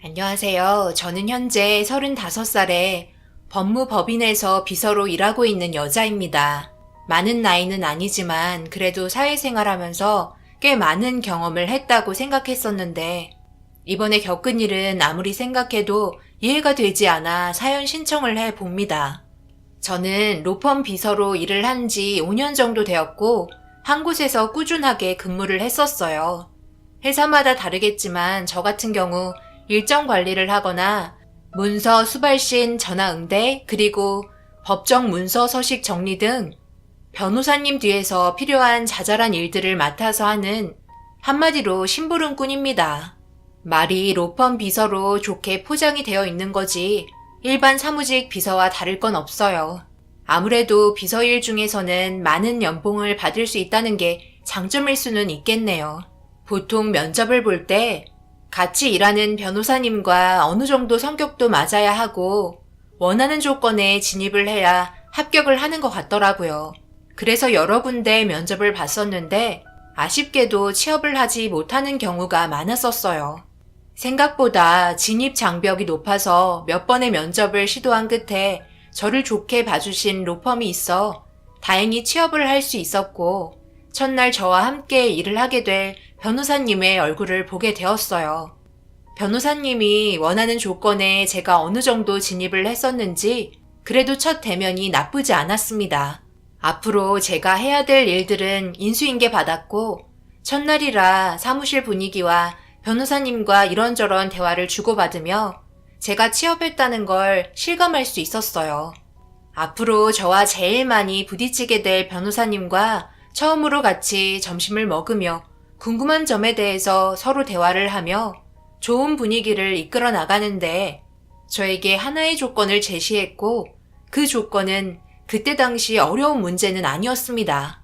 안녕하세요. 저는 현재 35살에 법무법인에서 비서로 일하고 있는 여자입니다. 많은 나이는 아니지만 그래도 사회생활하면서 꽤 많은 경험을 했다고 생각했었는데 이번에 겪은 일은 아무리 생각해도 이해가 되지 않아 사연 신청을 해봅니다. 저는 로펌 비서로 일을 한 지 5년 정도 되었고 한 곳에서 꾸준하게 근무를 했었어요. 회사마다 다르겠지만 저 같은 경우 일정 관리를 하거나 문서 수발신 전화 응대 그리고 법정 문서 서식 정리 등 변호사님 뒤에서 필요한 자잘한 일들을 맡아서 하는 한마디로 심부름꾼입니다. 말이 로펌 비서로 좋게 포장이 되어 있는 거지 일반 사무직 비서와 다를 건 없어요. 아무래도 비서일 중에서는 많은 연봉을 받을 수 있다는 게 장점일 수는 있겠네요. 보통 면접을 볼 때 같이 일하는 변호사님과 어느 정도 성격도 맞아야 하고 원하는 조건에 진입을 해야 합격을 하는 것 같더라고요. 그래서 여러 군데 면접을 봤었는데 아쉽게도 취업을 하지 못하는 경우가 많았었어요. 생각보다 진입 장벽이 높아서 몇 번의 면접을 시도한 끝에 저를 좋게 봐주신 로펌이 있어 다행히 취업을 할 수 있었고 첫날 저와 함께 일을 하게 될 변호사님의 얼굴을 보게 되었어요. 변호사님이 원하는 조건에 제가 어느 정도 진입을 했었는지 그래도 첫 대면이 나쁘지 않았습니다. 앞으로 제가 해야 될 일들은 인수인계 받았고 첫날이라 사무실 분위기와 변호사님과 이런저런 대화를 주고받으며 제가 취업했다는 걸 실감할 수 있었어요. 앞으로 저와 제일 많이 부딪히게 될 변호사님과 처음으로 같이 점심을 먹으며 궁금한 점에 대해서 서로 대화를 하며 좋은 분위기를 이끌어 나가는데 저에게 하나의 조건을 제시했고 그 조건은 그때 당시 어려운 문제는 아니었습니다.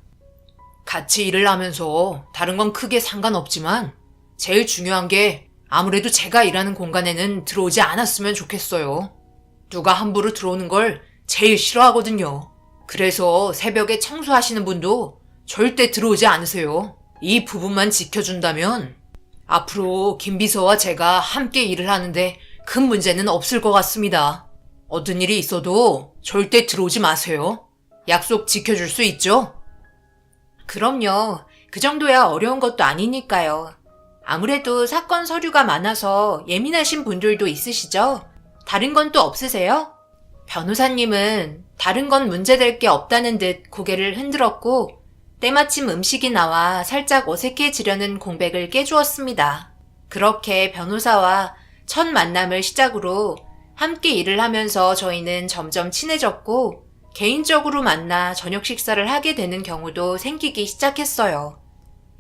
같이 일을 하면서 다른 건 크게 상관없지만 제일 중요한 게 아무래도 제가 일하는 공간에는 들어오지 않았으면 좋겠어요. 누가 함부로 들어오는 걸 제일 싫어하거든요. 그래서 새벽에 청소하시는 분도 절대 들어오지 않으세요. 이 부분만 지켜준다면 앞으로 김 비서와 제가 함께 일을 하는데 큰 문제는 없을 것 같습니다. 어떤 일이 있어도 절대 들어오지 마세요. 약속 지켜줄 수 있죠? 그럼요. 그 정도야 어려운 것도 아니니까요. 아무래도 사건 서류가 많아서 예민하신 분들도 있으시죠? 다른 건 또 없으세요? 변호사님은 다른 건 문제될 게 없다는 듯 고개를 흔들었고 때마침 음식이 나와 살짝 어색해지려는 공백을 깨주었습니다. 그렇게 변호사와 첫 만남을 시작으로 함께 일을 하면서 저희는 점점 친해졌고 개인적으로 만나 저녁 식사를 하게 되는 경우도 생기기 시작했어요.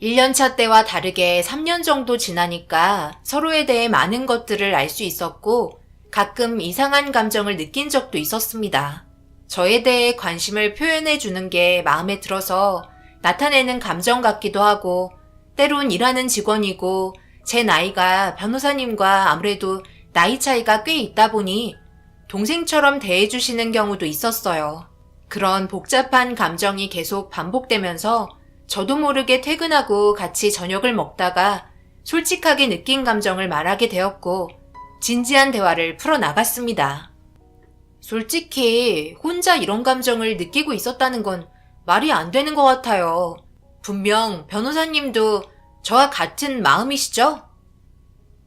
1년차 때와 다르게 3년 정도 지나니까 서로에 대해 많은 것들을 알 수 있었고 가끔 이상한 감정을 느낀 적도 있었습니다. 저에 대해 관심을 표현해 주는 게 마음에 들어서 나타내는 감정 같기도 하고 때론 일하는 직원이고 제 나이가 변호사님과 아무래도 나이 차이가 꽤 있다 보니 동생처럼 대해주시는 경우도 있었어요. 그런 복잡한 감정이 계속 반복되면서 저도 모르게 퇴근하고 같이 저녁을 먹다가 솔직하게 느낀 감정을 말하게 되었고 진지한 대화를 풀어나갔습니다. 솔직히 혼자 이런 감정을 느끼고 있었다는 건 말이 안 되는 것 같아요. 분명 변호사님도 저와 같은 마음이시죠?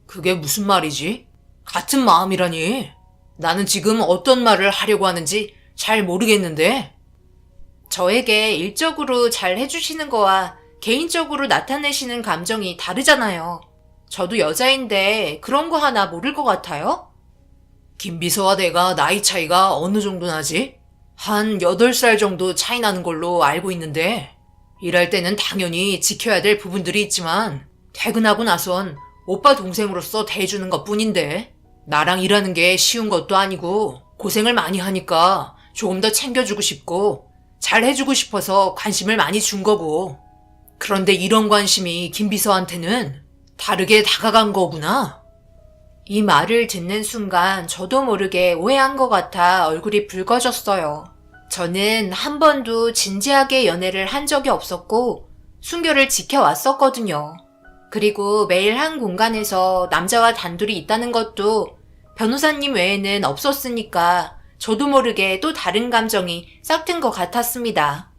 그게 무슨 말이지? 같은 마음이라니? 나는 지금 어떤 말을 하려고 하는지 잘 모르겠는데? 저에게 일적으로 잘 해주시는 거와 개인적으로 나타내시는 감정이 다르잖아요. 저도 여자인데 그런 거 하나 모를 것 같아요? 김 비서와 내가 나이 차이가 어느 정도 나지? 한 8살 정도 차이 나는 걸로 알고 있는데 일할 때는 당연히 지켜야 될 부분들이 있지만 퇴근하고 나선 오빠 동생으로서 대해주는 것뿐인데 나랑 일하는 게 쉬운 것도 아니고 고생을 많이 하니까 조금 더 챙겨주고 싶고 잘 해주고 싶어서 관심을 많이 준 거고 그런데 이런 관심이 김 비서한테는 다르게 다가간 거구나. 이 말을 듣는 순간 저도 모르게 오해한 것 같아 얼굴이 붉어졌어요. 저는 한 번도 진지하게 연애를 한 적이 없었고 순결을 지켜왔었거든요. 그리고 매일 한 공간에서 남자와 단둘이 있다는 것도 변호사님 외에는 없었으니까 저도 모르게 또 다른 감정이 싹튼 것 같았습니다.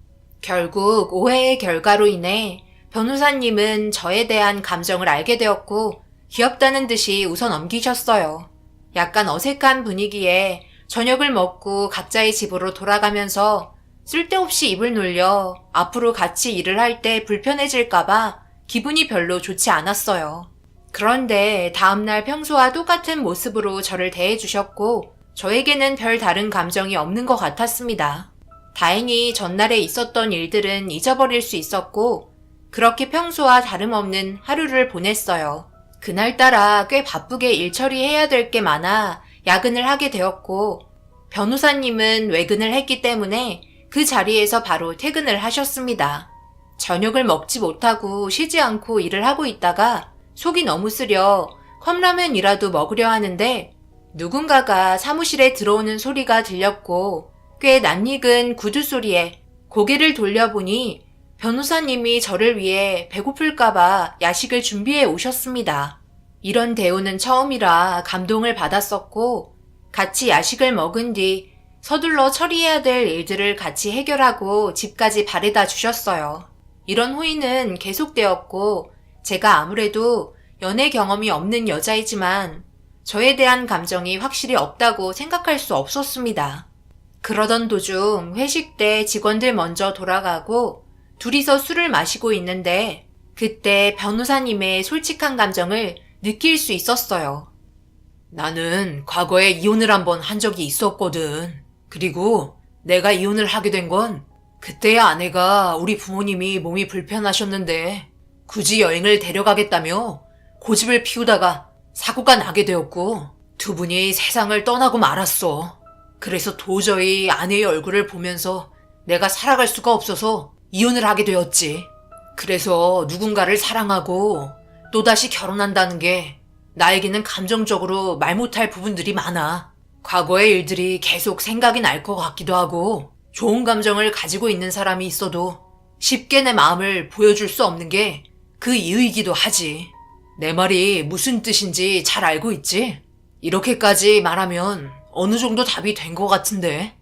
결국 오해의 결과로 인해 변호사님은 저에 대한 감정을 알게 되었고 귀엽다는 듯이 웃어 넘기셨어요. 약간 어색한 분위기에 저녁을 먹고 각자의 집으로 돌아가면서 쓸데없이 입을 놀려 앞으로 같이 일을 할 때 불편해질까봐 기분이 별로 좋지 않았어요. 그런데 다음날 평소와 똑같은 모습으로 저를 대해주셨고 저에게는 별 다른 감정이 없는 것 같았습니다. 다행히 전날에 있었던 일들은 잊어버릴 수 있었고 그렇게 평소와 다름없는 하루를 보냈어요. 그날따라 꽤 바쁘게 일 처리해야 될 게 많아 야근을 하게 되었고 변호사님은 외근을 했기 때문에 그 자리에서 바로 퇴근을 하셨습니다. 저녁을 먹지 못하고 쉬지 않고 일을 하고 있다가 속이 너무 쓰려 컵라면이라도 먹으려 하는데 누군가가 사무실에 들어오는 소리가 들렸고 꽤 낯익은 구두 소리에 고개를 돌려보니 변호사님이 저를 위해 배고플까봐 야식을 준비해 오셨습니다. 이런 대우는 처음이라 감동을 받았었고 같이 야식을 먹은 뒤 서둘러 처리해야 될 일들을 같이 해결하고 집까지 바래다 주셨어요. 이런 호의는 계속되었고 제가 아무래도 연애 경험이 없는 여자이지만 저에 대한 감정이 확실히 없다고 생각할 수 없었습니다. 그러던 도중 회식 때 직원들 먼저 돌아가고 둘이서 술을 마시고 있는데 그때 변호사님의 솔직한 감정을 느낄 수 있었어요. 나는 과거에 이혼을 한번 한 적이 있었거든. 그리고 내가 이혼을 하게 된 건 그때의 아내가 우리 부모님이 몸이 불편하셨는데 굳이 여행을 데려가겠다며 고집을 피우다가 사고가 나게 되었고 두 분이 세상을 떠나고 말았어. 그래서 도저히 아내의 얼굴을 보면서 내가 살아갈 수가 없어서 이혼을 하게 되었지. 그래서 누군가를 사랑하고 또다시 결혼한다는 게 나에게는 감정적으로 말 못할 부분들이 많아. 과거의 일들이 계속 생각이 날 것 같기도 하고 좋은 감정을 가지고 있는 사람이 있어도 쉽게 내 마음을 보여줄 수 없는 게 그 이유이기도 하지. 내 말이 무슨 뜻인지 잘 알고 있지? 이렇게까지 말하면 어느 정도 답이 된 것 같은데.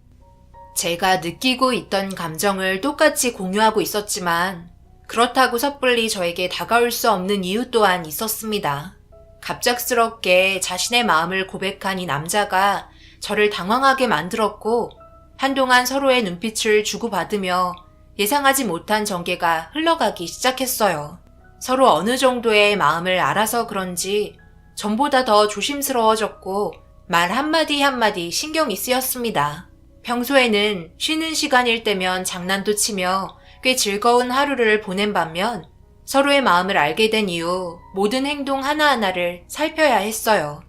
제가 느끼고 있던 감정을 똑같이 공유하고 있었지만 그렇다고 섣불리 저에게 다가올 수 없는 이유 또한 있었습니다. 갑작스럽게 자신의 마음을 고백한 이 남자가 저를 당황하게 만들었고 한동안 서로의 눈빛을 주고받으며 예상하지 못한 전개가 흘러가기 시작했어요. 서로 어느 정도의 마음을 알아서 그런지 전보다 더 조심스러워졌고 말 한마디 한마디 신경이 쓰였습니다. 평소에는 쉬는 시간일 때면 장난도 치며 꽤 즐거운 하루를 보낸 반면 서로의 마음을 알게 된 이후 모든 행동 하나하나를 살펴야 했어요.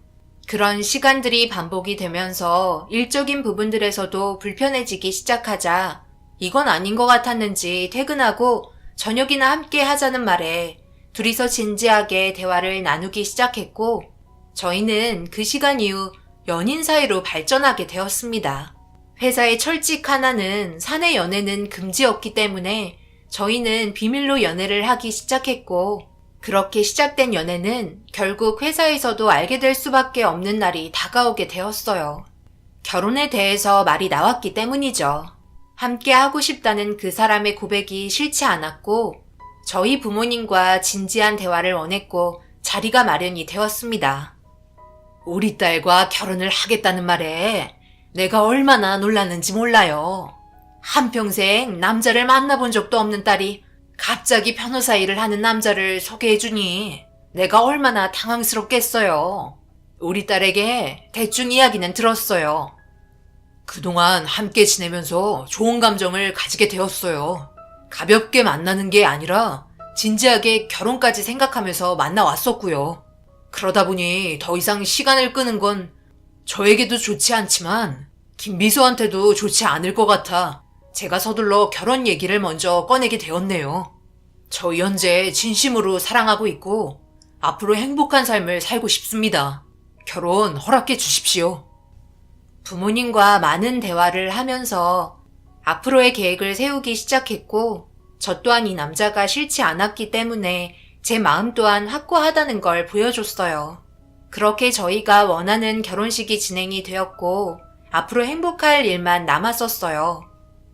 그런 시간들이 반복이 되면서 일적인 부분들에서도 불편해지기 시작하자 이건 아닌 것 같았는지 퇴근하고 저녁이나 함께 하자는 말에 둘이서 진지하게 대화를 나누기 시작했고 저희는 그 시간 이후 연인 사이로 발전하게 되었습니다. 회사의 철칙 하나는 사내 연애는 금지였기 때문에 저희는 비밀로 연애를 하기 시작했고 그렇게 시작된 연애는 결국 회사에서도 알게 될 수밖에 없는 날이 다가오게 되었어요. 결혼에 대해서 말이 나왔기 때문이죠. 함께 하고 싶다는 그 사람의 고백이 싫지 않았고 저희 부모님과 진지한 대화를 원했고 자리가 마련이 되었습니다. 우리 딸과 결혼을 하겠다는 말에 내가 얼마나 놀랐는지 몰라요. 한평생 남자를 만나본 적도 없는 딸이 갑자기 변호사 일을 하는 남자를 소개해주니 내가 얼마나 당황스럽겠어요. 우리 딸에게 대충 이야기는 들었어요. 그동안 함께 지내면서 좋은 감정을 가지게 되었어요. 가볍게 만나는 게 아니라 진지하게 결혼까지 생각하면서 만나왔었고요. 그러다 보니 더 이상 시간을 끄는 건 저에게도 좋지 않지만 김미수한테도 좋지 않을 것 같아 제가 서둘러 결혼 얘기를 먼저 꺼내게 되었네요. 저 현재 진심으로 사랑하고 있고 앞으로 행복한 삶을 살고 싶습니다. 결혼 허락해 주십시오. 부모님과 많은 대화를 하면서 앞으로의 계획을 세우기 시작했고 저 또한 이 남자가 싫지 않았기 때문에 제 마음 또한 확고하다는 걸 보여줬어요. 그렇게 저희가 원하는 결혼식이 진행이 되었고 앞으로 행복할 일만 남았었어요.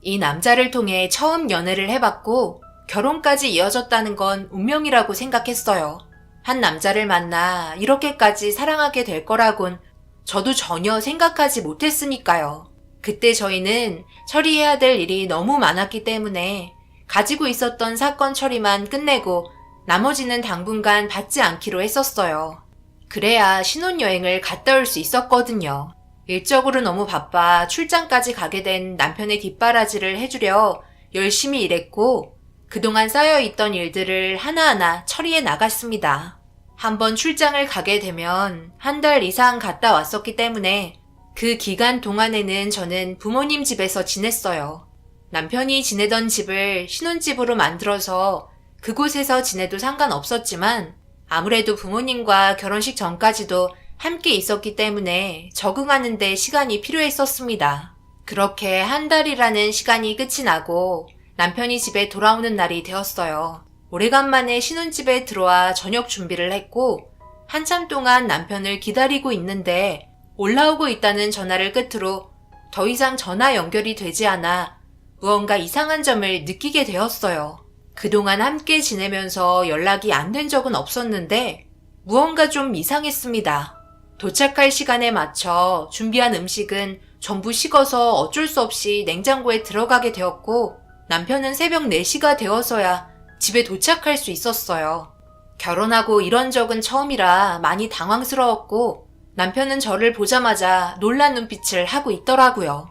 이 남자를 통해 처음 연애를 해봤고 결혼까지 이어졌다는 건 운명이라고 생각했어요. 한 남자를 만나 이렇게까지 사랑하게 될 거라곤 저도 전혀 생각하지 못했으니까요. 그때 저희는 처리해야 될 일이 너무 많았기 때문에 가지고 있었던 사건 처리만 끝내고 나머지는 당분간 받지 않기로 했었어요. 그래야 신혼여행을 갔다 올 수 있었거든요. 일적으로 너무 바빠 출장까지 가게 된 남편의 뒷바라지를 해주려 열심히 일했고 그동안 쌓여있던 일들을 하나하나 처리해 나갔습니다. 한번 출장을 가게 되면 한 달 이상 갔다 왔었기 때문에 그 기간 동안에는 저는 부모님 집에서 지냈어요. 남편이 지내던 집을 신혼집으로 만들어서 그곳에서 지내도 상관없었지만 아무래도 부모님과 결혼식 전까지도 함께 있었기 때문에 적응하는 데 시간이 필요했었습니다. 그렇게 한 달이라는 시간이 끝이 나고 남편이 집에 돌아오는 날이 되었어요. 오래간만에 신혼집에 들어와 저녁 준비를 했고 한참 동안 남편을 기다리고 있는데 올라오고 있다는 전화를 끝으로 더 이상 전화 연결이 되지 않아 무언가 이상한 점을 느끼게 되었어요. 그동안 함께 지내면서 연락이 안 된 적은 없었는데 무언가 좀 이상했습니다. 도착할 시간에 맞춰 준비한 음식은 전부 식어서 어쩔 수 없이 냉장고에 들어가게 되었고 남편은 새벽 4시가 되어서야 집에 도착할 수 있었어요. 결혼하고 이런 적은 처음이라 많이 당황스러웠고 남편은 저를 보자마자 놀란 눈빛을 하고 있더라고요.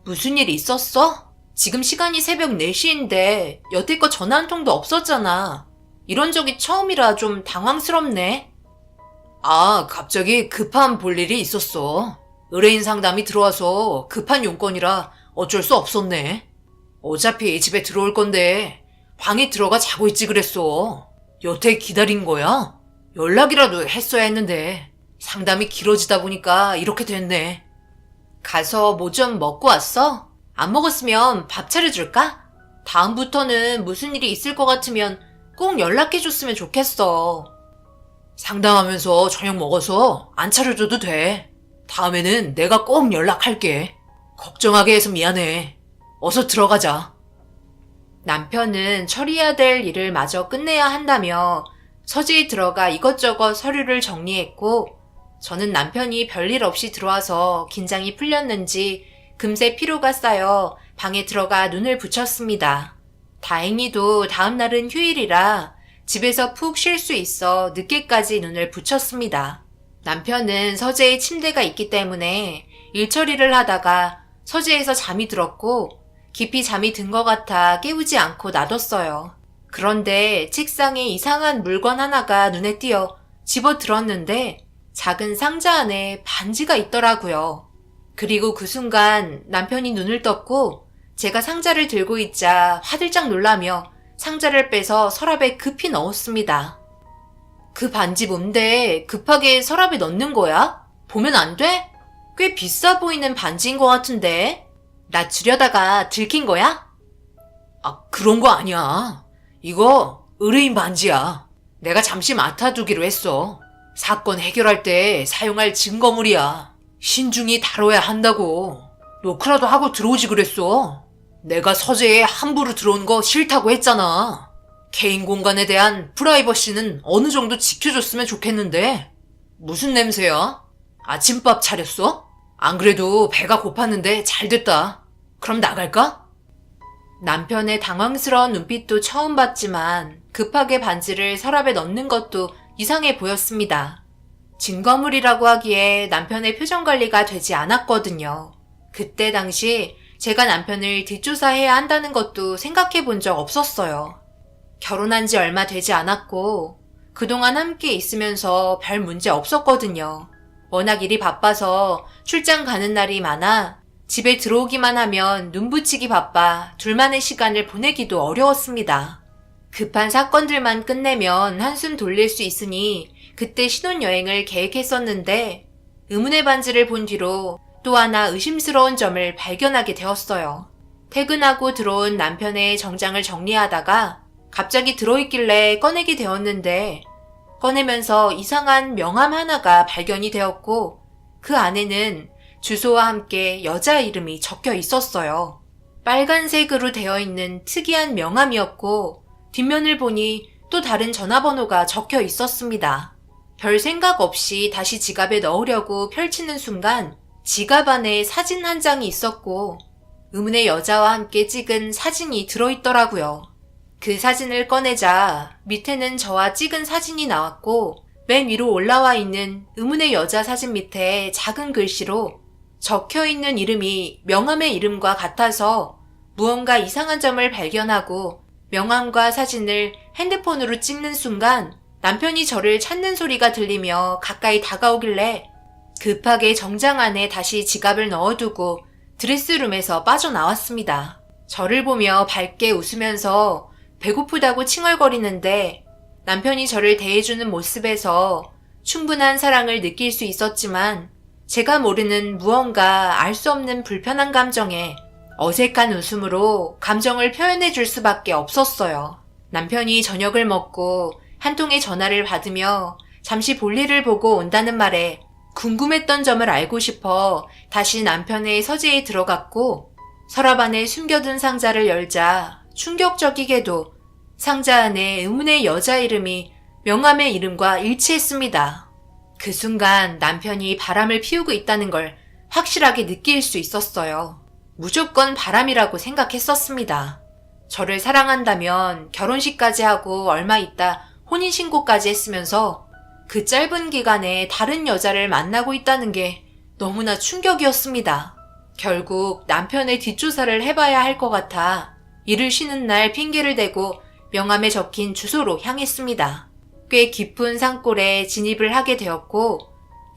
무슨 일 있었어? 지금 시간이 새벽 4시인데 여태껏 전화 한 통도 없었잖아. 이런 적이 처음이라 좀 당황스럽네. 갑자기 급한 볼일이 있었어. 의뢰인 상담이 들어와서 급한 용건이라 어쩔 수 없었네. 어차피 집에 들어올 건데 방에 들어가 자고 있지 그랬어. 여태 기다린 거야? 연락이라도 했어야 했는데 상담이 길어지다 보니까 이렇게 됐네. 가서 뭐 좀 먹고 왔어? 안 먹었으면 밥 차려줄까? 다음부터는 무슨 일이 있을 것 같으면 꼭 연락해줬으면 좋겠어. 상담하면서 저녁 먹어서 안 차려줘도 돼. 다음에는 내가 꼭 연락할게. 걱정하게 해서 미안해. 어서 들어가자. 남편은 처리해야 될 일을 마저 끝내야 한다며 서재에 들어가 이것저것 서류를 정리했고 저는 남편이 별일 없이 들어와서 긴장이 풀렸는지 금세 피로가 쌓여 방에 들어가 눈을 붙였습니다. 다행히도 다음 날은 휴일이라 집에서 푹 쉴 수 있어 늦게까지 눈을 붙였습니다. 남편은 서재에 침대가 있기 때문에 일 처리를 하다가 서재에서 잠이 들었고 깊이 잠이 든 것 같아 깨우지 않고 놔뒀어요. 그런데 책상에 이상한 물건 하나가 눈에 띄어 집어들었는데 작은 상자 안에 반지가 있더라고요. 그리고 그 순간 남편이 눈을 떴고 제가 상자를 들고 있자 화들짝 놀라며 상자를 빼서 서랍에 급히 넣었습니다. 그 반지 뭔데 급하게 서랍에 넣는 거야? 보면 안 돼? 꽤 비싸 보이는 반지인 것 같은데? 나 주려다가 들킨 거야? 그런 거 아니야. 이거 의뢰인 반지야. 내가 잠시 맡아두기로 했어. 사건 해결할 때 사용할 증거물이야. 신중히 다뤄야 한다고. 노크라도 하고 들어오지 그랬어. 내가 서재에 함부로 들어온 거 싫다고 했잖아. 개인 공간에 대한 프라이버시는 어느 정도 지켜줬으면 좋겠는데. 무슨 냄새야? 아침밥 차렸어? 안 그래도 배가 고팠는데 잘 됐다. 그럼 나갈까? 남편의 당황스러운 눈빛도 처음 봤지만 급하게 반지를 서랍에 넣는 것도 이상해 보였습니다. 증거물이라고 하기에 남편의 표정 관리가 되지 않았거든요. 그때 당시 제가 남편을 뒷조사해야 한다는 것도 생각해 본 적 없었어요. 결혼한 지 얼마 되지 않았고 그동안 함께 있으면서 별 문제 없었거든요. 워낙 일이 바빠서 출장 가는 날이 많아 집에 들어오기만 하면 눈붙이기 바빠 둘만의 시간을 보내기도 어려웠습니다. 급한 사건들만 끝내면 한숨 돌릴 수 있으니 그때 신혼여행을 계획했었는데 의문의 반지를 본 뒤로 또 하나 의심스러운 점을 발견하게 되었어요. 퇴근하고 들어온 남편의 정장을 정리하다가 갑자기 들어있길래 꺼내게 되었는데 꺼내면서 이상한 명함 하나가 발견이 되었고 그 안에는 주소와 함께 여자 이름이 적혀 있었어요. 빨간색으로 되어 있는 특이한 명함이었고 뒷면을 보니 또 다른 전화번호가 적혀 있었습니다. 별 생각 없이 다시 지갑에 넣으려고 펼치는 순간 지갑 안에 사진 한 장이 있었고 의문의 여자와 함께 찍은 사진이 들어있더라고요. 그 사진을 꺼내자 밑에는 저와 찍은 사진이 나왔고 맨 위로 올라와 있는 의문의 여자 사진 밑에 작은 글씨로 적혀있는 이름이 명함의 이름과 같아서 무언가 이상한 점을 발견하고 명함과 사진을 핸드폰으로 찍는 순간 남편이 저를 찾는 소리가 들리며 가까이 다가오길래 급하게 정장 안에 다시 지갑을 넣어두고 드레스룸에서 빠져나왔습니다. 저를 보며 밝게 웃으면서 배고프다고 칭얼거리는데 남편이 저를 대해주는 모습에서 충분한 사랑을 느낄 수 있었지만 제가 모르는 무언가 알 수 없는 불편한 감정에 어색한 웃음으로 감정을 표현해 줄 수밖에 없었어요. 남편이 저녁을 먹고 한 통의 전화를 받으며 잠시 볼일을 보고 온다는 말에 궁금했던 점을 알고 싶어 다시 남편의 서재에 들어갔고 서랍 안에 숨겨둔 상자를 열자 충격적이게도 상자 안에 의문의 여자 이름이 명함의 이름과 일치했습니다. 그 순간 남편이 바람을 피우고 있다는 걸 확실하게 느낄 수 있었어요. 무조건 바람이라고 생각했었습니다. 저를 사랑한다면 결혼식까지 하고 얼마 있다 혼인신고까지 했으면서 그 짧은 기간에 다른 여자를 만나고 있다는 게 너무나 충격이었습니다. 결국 남편의 뒷조사를 해봐야 할 것 같아 일을 쉬는 날 핑계를 대고 명함에 적힌 주소로 향했습니다. 꽤 깊은 산골에 진입을 하게 되었고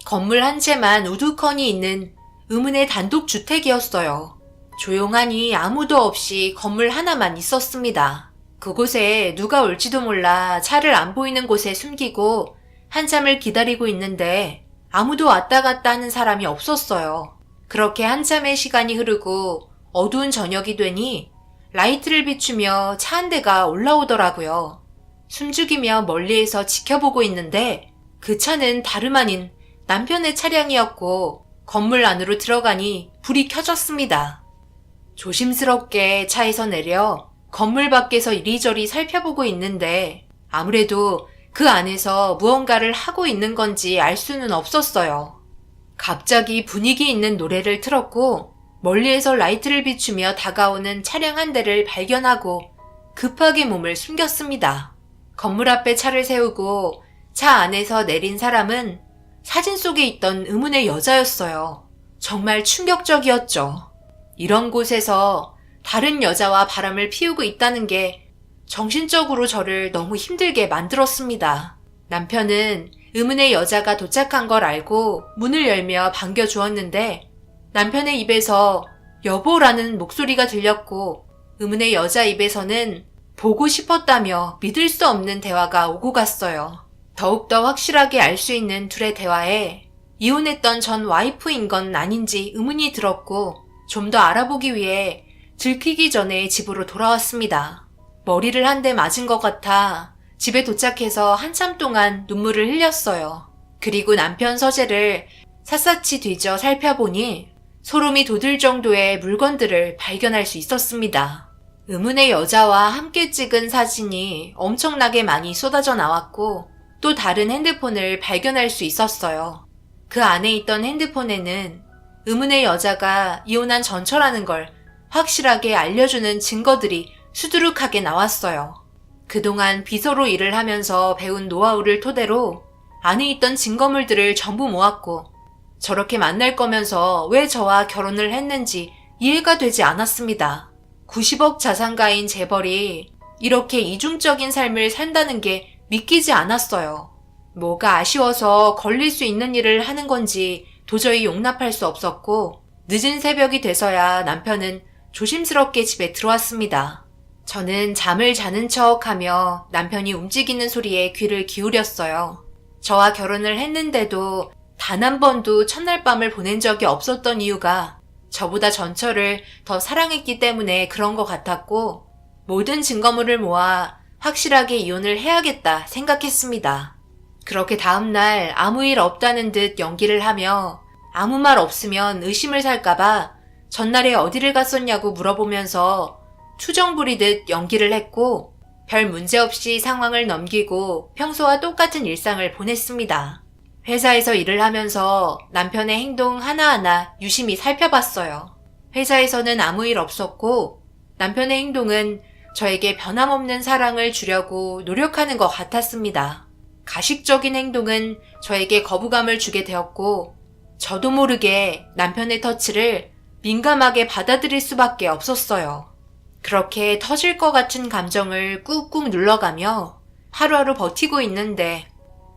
건물 한 채만 우두커니 있는 의문의 단독주택이었어요. 조용하니 아무도 없이 건물 하나만 있었습니다. 그곳에 누가 올지도 몰라 차를 안 보이는 곳에 숨기고 한참을 기다리고 있는데 아무도 왔다 갔다 하는 사람이 없었어요. 그렇게 한참의 시간이 흐르고 어두운 저녁이 되니 라이트를 비추며 차 한 대가 올라오더라고요. 숨죽이며 멀리에서 지켜보고 있는데 그 차는 다름 아닌 남편의 차량이었고 건물 안으로 들어가니 불이 켜졌습니다. 조심스럽게 차에서 내려 건물 밖에서 이리저리 살펴보고 있는데 아무래도 그 안에서 무언가를 하고 있는 건지 알 수는 없었어요. 갑자기 분위기 있는 노래를 틀었고 멀리에서 라이트를 비추며 다가오는 차량 한 대를 발견하고 급하게 몸을 숨겼습니다. 건물 앞에 차를 세우고 차 안에서 내린 사람은 사진 속에 있던 의문의 여자였어요. 정말 충격적이었죠. 이런 곳에서 다른 여자와 바람을 피우고 있다는 게 정신적으로 저를 너무 힘들게 만들었습니다. 남편은 의문의 여자가 도착한 걸 알고 문을 열며 반겨주었는데 남편의 입에서 여보라는 목소리가 들렸고 의문의 여자 입에서는 보고 싶었다며 믿을 수 없는 대화가 오고 갔어요. 더욱더 확실하게 알 수 있는 둘의 대화에 이혼했던 전 와이프인 건 아닌지 의문이 들었고 좀 더 알아보기 위해 들키기 전에 집으로 돌아왔습니다. 머리를 한 대 맞은 것 같아 집에 도착해서 한참 동안 눈물을 흘렸어요. 그리고 남편 서재를 샅샅이 뒤져 살펴보니 소름이 돋을 정도의 물건들을 발견할 수 있었습니다. 의문의 여자와 함께 찍은 사진이 엄청나게 많이 쏟아져 나왔고 또 다른 핸드폰을 발견할 수 있었어요. 그 안에 있던 핸드폰에는 의문의 여자가 이혼한 전처라는 걸 확실하게 알려주는 증거들이 수두룩하게 나왔어요. 그동안 비서로 일을 하면서 배운 노하우를 토대로 안에 있던 증거물들을 전부 모았고 저렇게 만날 거면서 왜 저와 결혼을 했는지 이해가 되지 않았습니다. 90억 자산가인 재벌이 이렇게 이중적인 삶을 산다는 게 믿기지 않았어요. 뭐가 아쉬워서 걸릴 수 있는 일을 하는 건지 도저히 용납할 수 없었고 늦은 새벽이 돼서야 남편은 조심스럽게 집에 들어왔습니다. 저는 잠을 자는 척하며 남편이 움직이는 소리에 귀를 기울였어요. 저와 결혼을 했는데도 단 한 번도 첫날 밤을 보낸 적이 없었던 이유가 저보다 전처를 더 사랑했기 때문에 그런 것 같았고 모든 증거물을 모아 확실하게 이혼을 해야겠다 생각했습니다. 그렇게 다음날 아무 일 없다는 듯 연기를 하며 아무 말 없으면 의심을 살까봐 전날에 어디를 갔었냐고 물어보면서 투정 부리듯 연기를 했고 별 문제 없이 상황을 넘기고 평소와 똑같은 일상을 보냈습니다. 회사에서 일을 하면서 남편의 행동 하나하나 유심히 살펴봤어요. 회사에서는 아무 일 없었고 남편의 행동은 저에게 변함없는 사랑을 주려고 노력하는 것 같았습니다. 가식적인 행동은 저에게 거부감을 주게 되었고 저도 모르게 남편의 터치를 민감하게 받아들일 수밖에 없었어요. 그렇게 터질 것 같은 감정을 꾹꾹 눌러가며 하루하루 버티고 있는데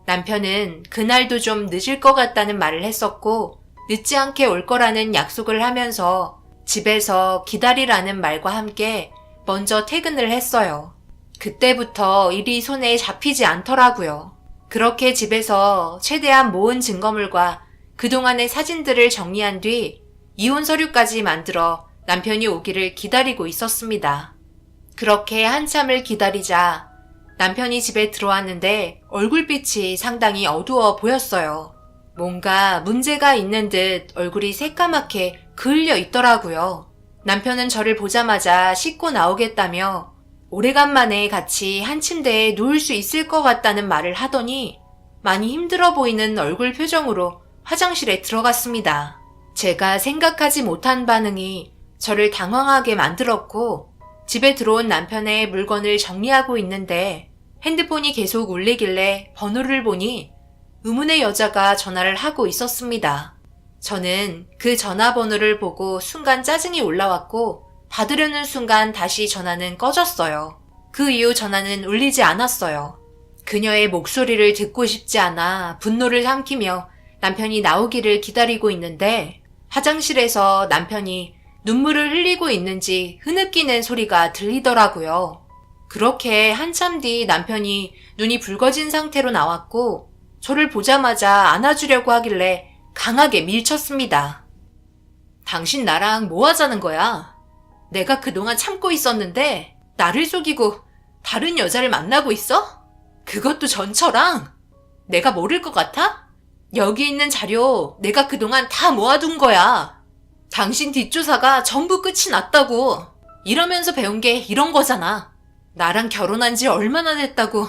남편은 그날도 좀 늦을 것 같다는 말을 했었고 늦지 않게 올 거라는 약속을 하면서 집에서 기다리라는 말과 함께 먼저 퇴근을 했어요. 그때부터 일이 손에 잡히지 않더라고요. 그렇게 집에서 최대한 모은 증거물과 그동안의 사진들을 정리한 뒤 이혼 서류까지 만들어 남편이 오기를 기다리고 있었습니다. 그렇게 한참을 기다리자 남편이 집에 들어왔는데 얼굴빛이 상당히 어두워 보였어요. 뭔가 문제가 있는 듯 얼굴이 새까맣게 그을려 있더라고요. 남편은 저를 보자마자 씻고 나오겠다며 오래간만에 같이 한 침대에 누울 수 있을 것 같다는 말을 하더니 많이 힘들어 보이는 얼굴 표정으로 화장실에 들어갔습니다. 제가 생각하지 못한 반응이 저를 당황하게 만들었고 집에 들어온 남편의 물건을 정리하고 있는데 핸드폰이 계속 울리길래 번호를 보니 의문의 여자가 전화를 하고 있었습니다. 저는 그 전화번호를 보고 순간 짜증이 올라왔고 받으려는 순간 다시 전화는 꺼졌어요. 그 이후 전화는 울리지 않았어요. 그녀의 목소리를 듣고 싶지 않아 분노를 삼키며 남편이 나오기를 기다리고 있는데 화장실에서 남편이 눈물을 흘리고 있는지 흐느끼는 소리가 들리더라고요. 그렇게 한참 뒤 남편이 눈이 붉어진 상태로 나왔고 저를 보자마자 안아주려고 하길래 강하게 밀쳤습니다. 당신 나랑 뭐 하자는 거야? 내가 그동안 참고 있었는데 나를 속이고 다른 여자를 만나고 있어? 그것도 전처랑? 내가 모를 것 같아? 여기 있는 자료 내가 그동안 다 모아둔 거야. 당신 뒷조사가 전부 끝이 났다고. 이러면서 배운 게 이런 거잖아. 나랑 결혼한 지 얼마나 됐다고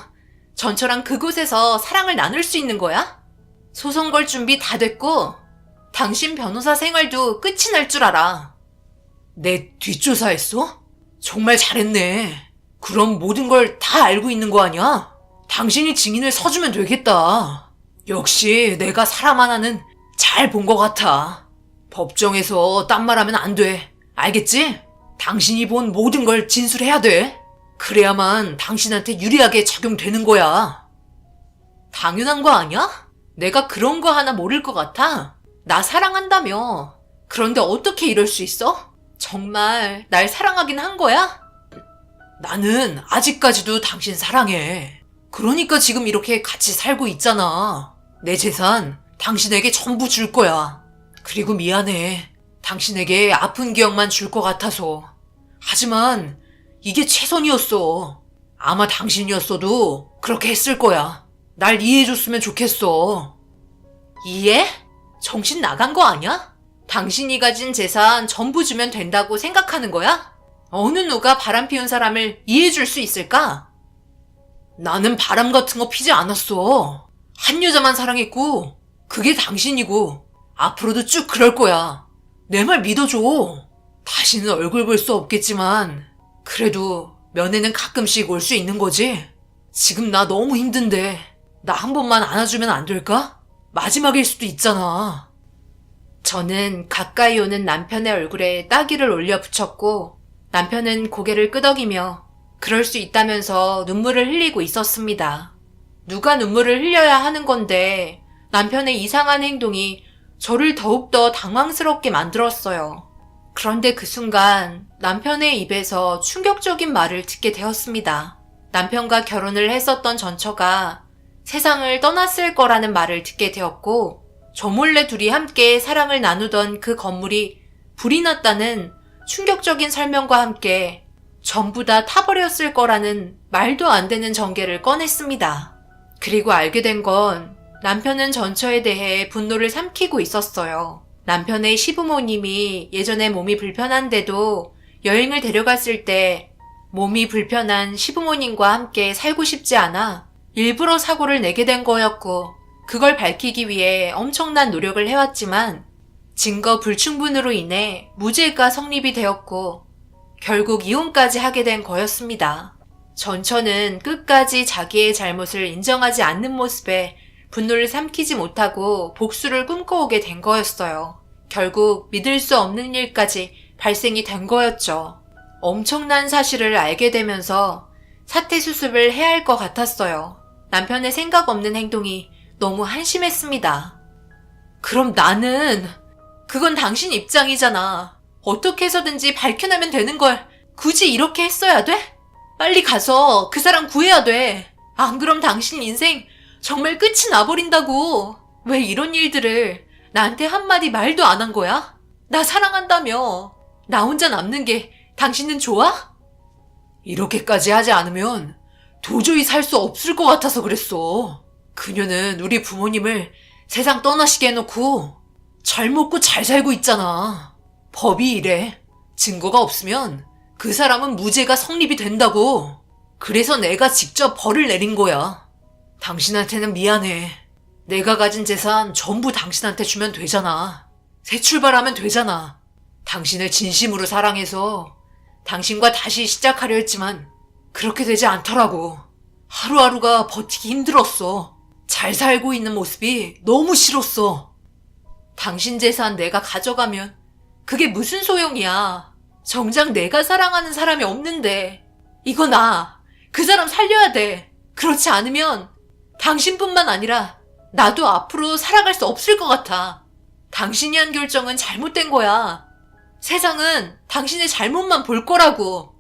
전처랑 그곳에서 사랑을 나눌 수 있는 거야? 소송 걸 준비 다 됐고 당신 변호사 생활도 끝이 날 줄 알아. 내 뒷조사했어? 정말 잘했네. 그럼 모든 걸 다 알고 있는 거 아니야? 당신이 증인을 서주면 되겠다. 역시 내가 사람 하나는 잘 본 것 같아. 법정에서 딴 말하면 안 돼. 알겠지? 당신이 본 모든 걸 진술해야 돼. 그래야만 당신한테 유리하게 적용되는 거야. 당연한 거 아니야? 내가 그런 거 하나 모를 것 같아. 나 사랑한다며. 그런데 어떻게 이럴 수 있어? 정말 날 사랑하긴 한 거야? 나는 아직까지도 당신 사랑해. 그러니까 지금 이렇게 같이 살고 있잖아. 내 재산 당신에게 전부 줄 거야. 그리고 미안해. 당신에게 아픈 기억만 줄 것 같아서. 하지만 이게 최선이었어. 아마 당신이었어도 그렇게 했을 거야. 날 이해해줬으면 좋겠어. 이해? 정신 나간 거 아니야? 당신이 가진 재산 전부 주면 된다고 생각하는 거야? 어느 누가 바람 피운 사람을 이해해줄 수 있을까? 나는 바람 같은 거 피지 않았어. 한 여자만 사랑했고 그게 당신이고 앞으로도 쭉 그럴 거야. 내 말 믿어줘. 다시는 얼굴 볼 수 없겠지만 그래도 면회는 가끔씩 올 수 있는 거지? 지금 나 너무 힘든데 나 한 번만 안아주면 안 될까? 마지막일 수도 있잖아. 저는 가까이 오는 남편의 얼굴에 따귀를 올려 붙였고 남편은 고개를 끄덕이며 그럴 수 있다면서 눈물을 흘리고 있었습니다. 누가 눈물을 흘려야 하는 건데 남편의 이상한 행동이 저를 더욱더 당황스럽게 만들었어요. 그런데 그 순간 남편의 입에서 충격적인 말을 듣게 되었습니다. 남편과 결혼을 했었던 전처가 세상을 떠났을 거라는 말을 듣게 되었고 저 몰래 둘이 함께 사랑을 나누던 그 건물이 불이 났다는 충격적인 설명과 함께 전부 다 타버렸을 거라는 말도 안 되는 전개를 꺼냈습니다. 그리고 알게 된 건 남편은 전처에 대해 분노를 삼키고 있었어요. 남편의 시부모님이 예전에 몸이 불편한데도 여행을 데려갔을 때 몸이 불편한 시부모님과 함께 살고 싶지 않아 일부러 사고를 내게 된 거였고, 그걸 밝히기 위해 엄청난 노력을 해왔지만 증거 불충분으로 인해 무죄가 성립이 되었고 결국 이혼까지 하게 된 거였습니다. 전처는 끝까지 자기의 잘못을 인정하지 않는 모습에 분노를 삼키지 못하고 복수를 꿈꿔오게 된 거였어요. 결국 믿을 수 없는 일까지 발생이 된 거였죠. 엄청난 사실을 알게 되면서 사퇴 수습을 해야 할 것 같았어요. 남편의 생각 없는 행동이 너무 한심했습니다. 그럼 나는, 그건 당신 입장이잖아. 어떻게 해서든지 밝혀내면 되는 걸 굳이 이렇게 했어야 돼? 빨리 가서 그 사람 구해야 돼. 안 그럼 당신 인생 정말 끝이 나버린다고. 왜 이런 일들을 나한테 한마디 말도 안 한 거야? 나 사랑한다며. 나 혼자 남는 게 당신은 좋아? 이렇게까지 하지 않으면 도저히 살 수 없을 것 같아서 그랬어. 그녀는 우리 부모님을 세상 떠나시게 해놓고 잘 먹고 잘 살고 있잖아. 법이 이래. 증거가 없으면 그 사람은 무죄가 성립이 된다고. 그래서 내가 직접 벌을 내린 거야. 당신한테는 미안해. 내가 가진 재산 전부 당신한테 주면 되잖아. 새 출발하면 되잖아. 당신을 진심으로 사랑해서 당신과 다시 시작하려 했지만 그렇게 되지 않더라고. 하루하루가 버티기 힘들었어. 잘 살고 있는 모습이 너무 싫었어. 당신 재산 내가 가져가면 그게 무슨 소용이야. 정작 내가 사랑하는 사람이 없는데. 이거 그 사람 살려야 돼. 그렇지 않으면 당신뿐만 아니라 나도 앞으로 살아갈 수 없을 것 같아. 당신이 한 결정은 잘못된 거야. 세상은 당신의 잘못만 볼 거라고.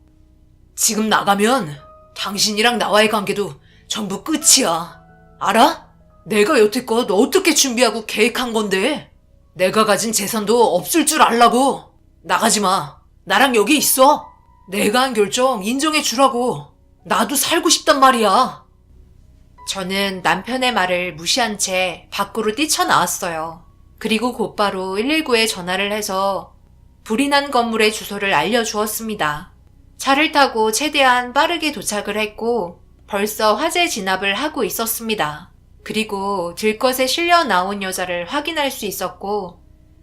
지금 나가면 당신이랑 나와의 관계도 전부 끝이야. 알아? 내가 여태껏 어떻게 준비하고 계획한 건데. 내가 가진 재산도 없을 줄 알라고. 나가지 마. 나랑 여기 있어. 내가 한 결정 인정해 주라고. 나도 살고 싶단 말이야. 저는 남편의 말을 무시한 채 밖으로 뛰쳐나왔어요. 그리고 곧바로 119에 전화를 해서 불이 난 건물의 주소를 알려주었습니다. 차를 타고 최대한 빠르게 도착을 했고 벌써 화재 진압을 하고 있었습니다. 그리고 들것에 실려 나온 여자를 확인할 수 있었고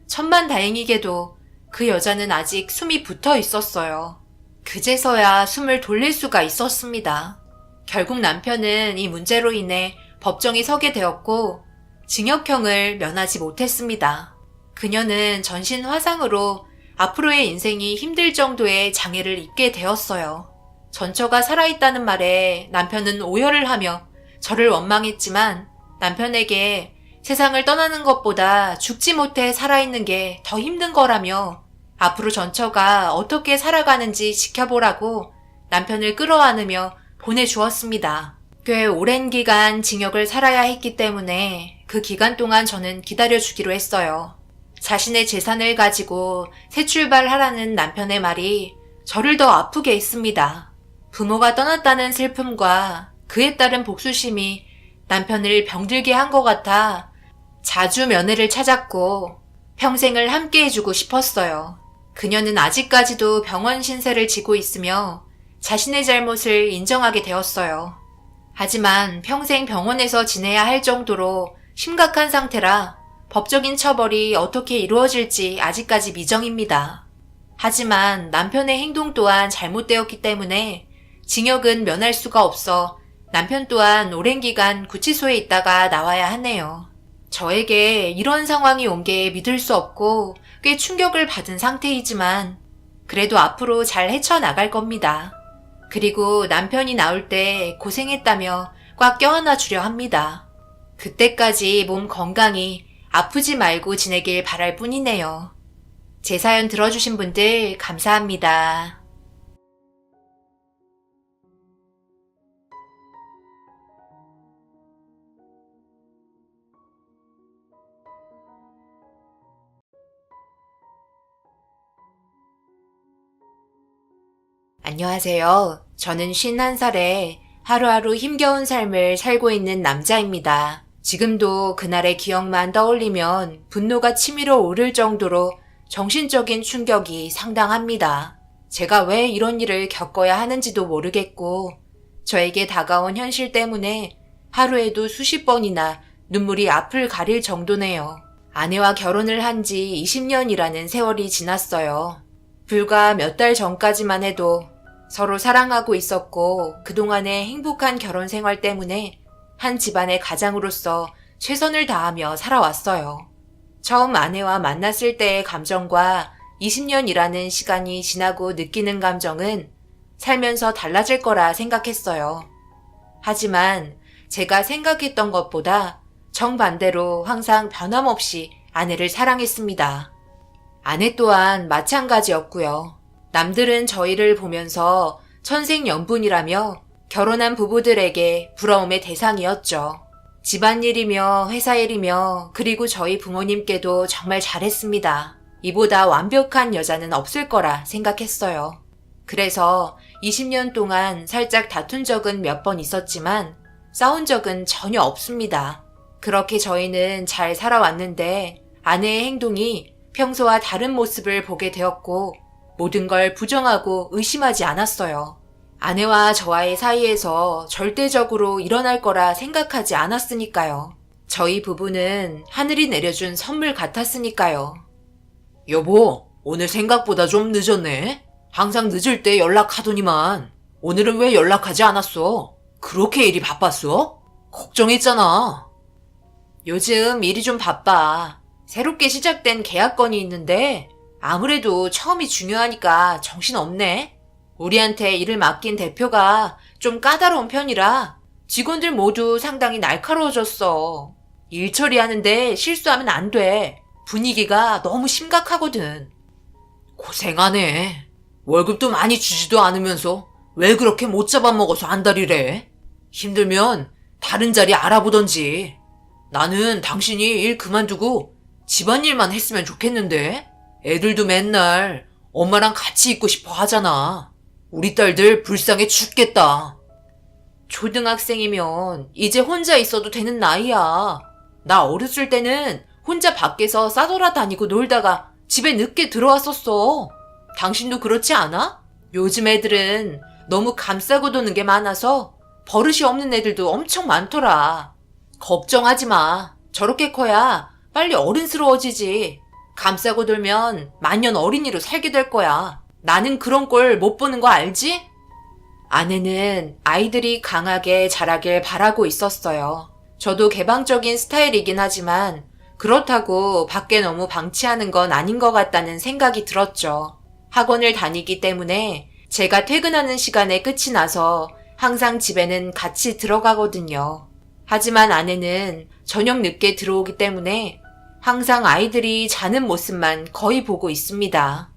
천만다행히게도 그 여자는 아직 숨이 붙어 있었어요. 그제서야 숨을 돌릴 수가 있었습니다. 결국 남편은 이 문제로 인해 법정에 서게 되었고 징역형을 면하지 못했습니다. 그녀는 전신 화상으로 앞으로의 인생이 힘들 정도의 장애를 입게 되었어요. 전처가 살아있다는 말에 남편은 오열을 하며 저를 원망했지만 남편에게 세상을 떠나는 것보다 죽지 못해 살아있는 게 더 힘든 거라며 앞으로 전처가 어떻게 살아가는지 지켜보라고 남편을 끌어안으며 보내주었습니다. 꽤 오랜 기간 징역을 살아야 했기 때문에 그 기간 동안 저는 기다려주기로 했어요. 자신의 재산을 가지고 새 출발하라는 남편의 말이 저를 더 아프게 했습니다. 부모가 떠났다는 슬픔과 그에 따른 복수심이 남편을 병들게 한 것 같아 자주 면회를 찾았고 평생을 함께 해주고 싶었어요. 그녀는 아직까지도 병원 신세를 지고 있으며 자신의 잘못을 인정하게 되었어요. 하지만 평생 병원에서 지내야 할 정도로 심각한 상태라 법적인 처벌이 어떻게 이루어질지 아직까지 미정입니다. 하지만 남편의 행동 또한 잘못되었기 때문에 징역은 면할 수가 없어 남편 또한 오랜 기간 구치소에 있다가 나와야 하네요. 저에게 이런 상황이 온 게 믿을 수 없고 꽤 충격을 받은 상태이지만 그래도 앞으로 잘 헤쳐나갈 겁니다. 그리고 남편이 나올 때 고생했다며 꽉 껴안아 주려 합니다. 그때까지 몸 건강히 아프지 말고 지내길 바랄 뿐이네요. 제 사연 들어주신 분들 감사합니다. 안녕하세요. 저는 51살에 하루하루 힘겨운 삶을 살고 있는 남자입니다. 지금도 그날의 기억만 떠올리면 분노가 치밀어 오를 정도로 정신적인 충격이 상당합니다. 제가 왜 이런 일을 겪어야 하는지도 모르겠고, 저에게 다가온 현실 때문에 하루에도 수십 번이나 눈물이 앞을 가릴 정도네요. 아내와 결혼을 한 지 20년이라는 세월이 지났어요. 불과 몇 달 전까지만 해도 서로 사랑하고 있었고 그동안의 행복한 결혼 생활 때문에 한 집안의 가장으로서 최선을 다하며 살아왔어요. 처음 아내와 만났을 때의 감정과 20년이라는 시간이 지나고 느끼는 감정은 살면서 달라질 거라 생각했어요. 하지만 제가 생각했던 것보다 정반대로 항상 변함없이 아내를 사랑했습니다. 아내 또한 마찬가지였고요. 남들은 저희를 보면서 천생연분이라며 결혼한 부부들에게 부러움의 대상이었죠. 집안일이며 회사일이며 그리고 저희 부모님께도 정말 잘했습니다. 이보다 완벽한 여자는 없을 거라 생각했어요. 그래서 20년 동안 살짝 다툰 적은 몇 번 있었지만 싸운 적은 전혀 없습니다. 그렇게 저희는 잘 살아왔는데 아내의 행동이 평소와 다른 모습을 보게 되었고 모든 걸 부정하고 의심하지 않았어요. 아내와 저와의 사이에서 절대적으로 일어날 거라 생각하지 않았으니까요. 저희 부부는 하늘이 내려준 선물 같았으니까요. 여보, 오늘 생각보다 좀 늦었네. 항상 늦을 때 연락하더니만 오늘은 왜 연락하지 않았어? 그렇게 일이 바빴어? 걱정했잖아. 요즘 일이 좀 바빠. 새롭게 시작된 계약건이 있는데 아무래도 처음이 중요하니까 정신없네. 우리한테 일을 맡긴 대표가 좀 까다로운 편이라 직원들 모두 상당히 날카로워졌어. 일 처리하는데 실수하면 안 돼. 분위기가 너무 심각하거든. 고생하네. 월급도 많이 주지도 않으면서 왜 그렇게 못 잡아먹어서 안달이래? 힘들면 다른 자리 알아보던지. 나는 당신이 일 그만두고 집안일만 했으면 좋겠는데. 애들도 맨날 엄마랑 같이 있고 싶어 하잖아. 우리 딸들 불쌍해 죽겠다. 초등학생이면 이제 혼자 있어도 되는 나이야. 나 어렸을 때는 혼자 밖에서 싸돌아다니고 놀다가 집에 늦게 들어왔었어. 당신도 그렇지 않아? 요즘 애들은 너무 감싸고 도는 게 많아서 버릇이 없는 애들도 엄청 많더라. 걱정하지 마. 저렇게 커야 빨리 어른스러워지지. 감싸고 돌면 만년 어린이로 살게 될 거야. 나는 그런 꼴 못 보는 거 알지? 아내는 아이들이 강하게 자라길 바라고 있었어요. 저도 개방적인 스타일이긴 하지만 그렇다고 밖에 너무 방치하는 건 아닌 것 같다는 생각이 들었죠. 학원을 다니기 때문에 제가 퇴근하는 시간에 끝이 나서 항상 집에는 같이 들어가거든요. 하지만 아내는 저녁 늦게 들어오기 때문에 항상 아이들이 자는 모습만 거의 보고 있습니다.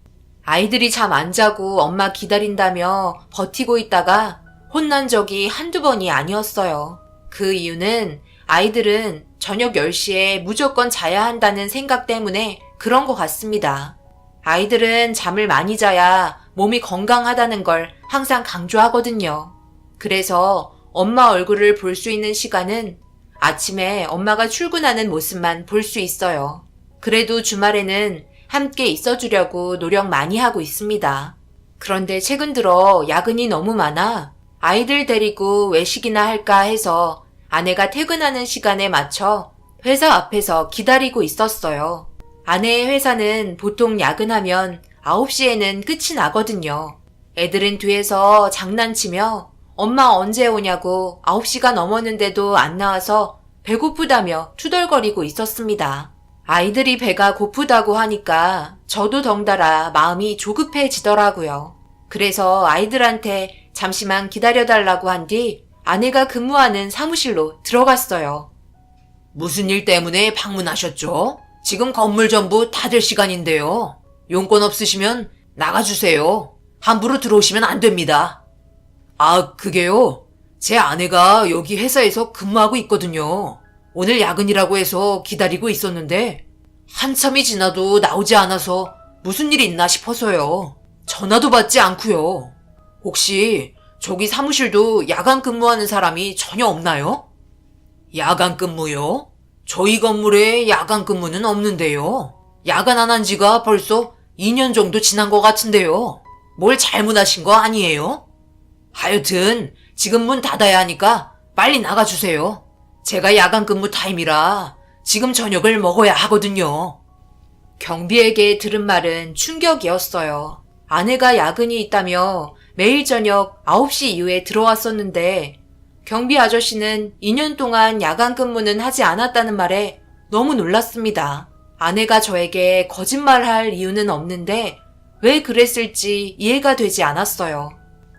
아이들이 잠 안 자고 엄마 기다린다며 버티고 있다가 혼난 적이 한두 번이 아니었어요. 그 이유는 아이들은 저녁 10시에 무조건 자야 한다는 생각 때문에 그런 것 같습니다. 아이들은 잠을 많이 자야 몸이 건강하다는 걸 항상 강조하거든요. 그래서 엄마 얼굴을 볼 수 있는 시간은 아침에 엄마가 출근하는 모습만 볼 수 있어요. 그래도 주말에는 함께 있어주려고 노력 많이 하고 있습니다. 그런데 최근 들어 야근이 너무 많아 아이들 데리고 외식이나 할까 해서 아내가 퇴근하는 시간에 맞춰 회사 앞에서 기다리고 있었어요. 아내의 회사는 보통 야근하면 9시에는 끝이 나거든요. 애들은 뒤에서 장난치며 엄마 언제 오냐고 9시가 넘었는데도 안 나와서 배고프다며 투덜거리고 있었습니다. 아이들이 배가 고프다고 하니까 저도 덩달아 마음이 조급해지더라고요. 그래서 아이들한테 잠시만 기다려달라고 한 뒤 아내가 근무하는 사무실로 들어갔어요. 무슨 일 때문에 방문하셨죠? 지금 건물 전부 닫을 시간인데요. 용건 없으시면 나가주세요. 함부로 들어오시면 안 됩니다. 아, 그게요. 제 아내가 여기 회사에서 근무하고 있거든요. 오늘 야근이라고 해서 기다리고 있었는데 한참이 지나도 나오지 않아서 무슨 일 있나 싶어서요. 전화도 받지 않고요. 혹시 저기 사무실도 야간 근무하는 사람이 전혀 없나요? 야간 근무요? 저희 건물에 야간 근무는 없는데요. 야간 안 한 지가 벌써 2년 정도 지난 것 같은데요. 뭘 잘못하신 거 아니에요? 하여튼 지금 문 닫아야 하니까 빨리 나가주세요. 제가 야간 근무 타임이라 지금 저녁을 먹어야 하거든요. 경비에게 들은 말은 충격이었어요. 아내가 야근이 있다며 매일 저녁 9시 이후에 들어왔었는데 경비 아저씨는 2년 동안 야간 근무는 하지 않았다는 말에 너무 놀랐습니다. 아내가 저에게 거짓말할 이유는 없는데 왜 그랬을지 이해가 되지 않았어요.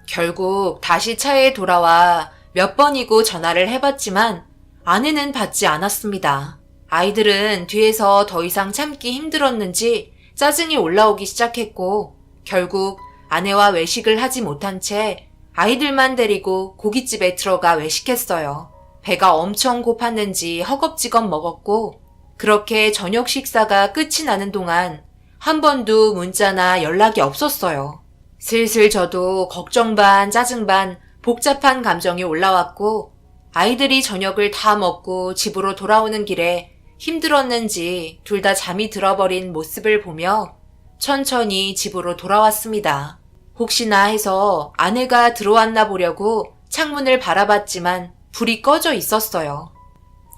결국 다시 차에 돌아와 몇 번이고 전화를 해봤지만 아내는 받지 않았습니다. 아이들은 뒤에서 더 이상 참기 힘들었는지 짜증이 올라오기 시작했고 결국 아내와 외식을 하지 못한 채 아이들만 데리고 고깃집에 들어가 외식했어요. 배가 엄청 고팠는지 허겁지겁 먹었고 그렇게 저녁 식사가 끝이 나는 동안 한 번도 문자나 연락이 없었어요. 슬슬 저도 걱정 반 짜증 반 복잡한 감정이 올라왔고 아이들이 저녁을 다 먹고 집으로 돌아오는 길에 힘들었는지 둘 다 잠이 들어버린 모습을 보며 천천히 집으로 돌아왔습니다. 혹시나 해서 아내가 들어왔나 보려고 창문을 바라봤지만 불이 꺼져 있었어요.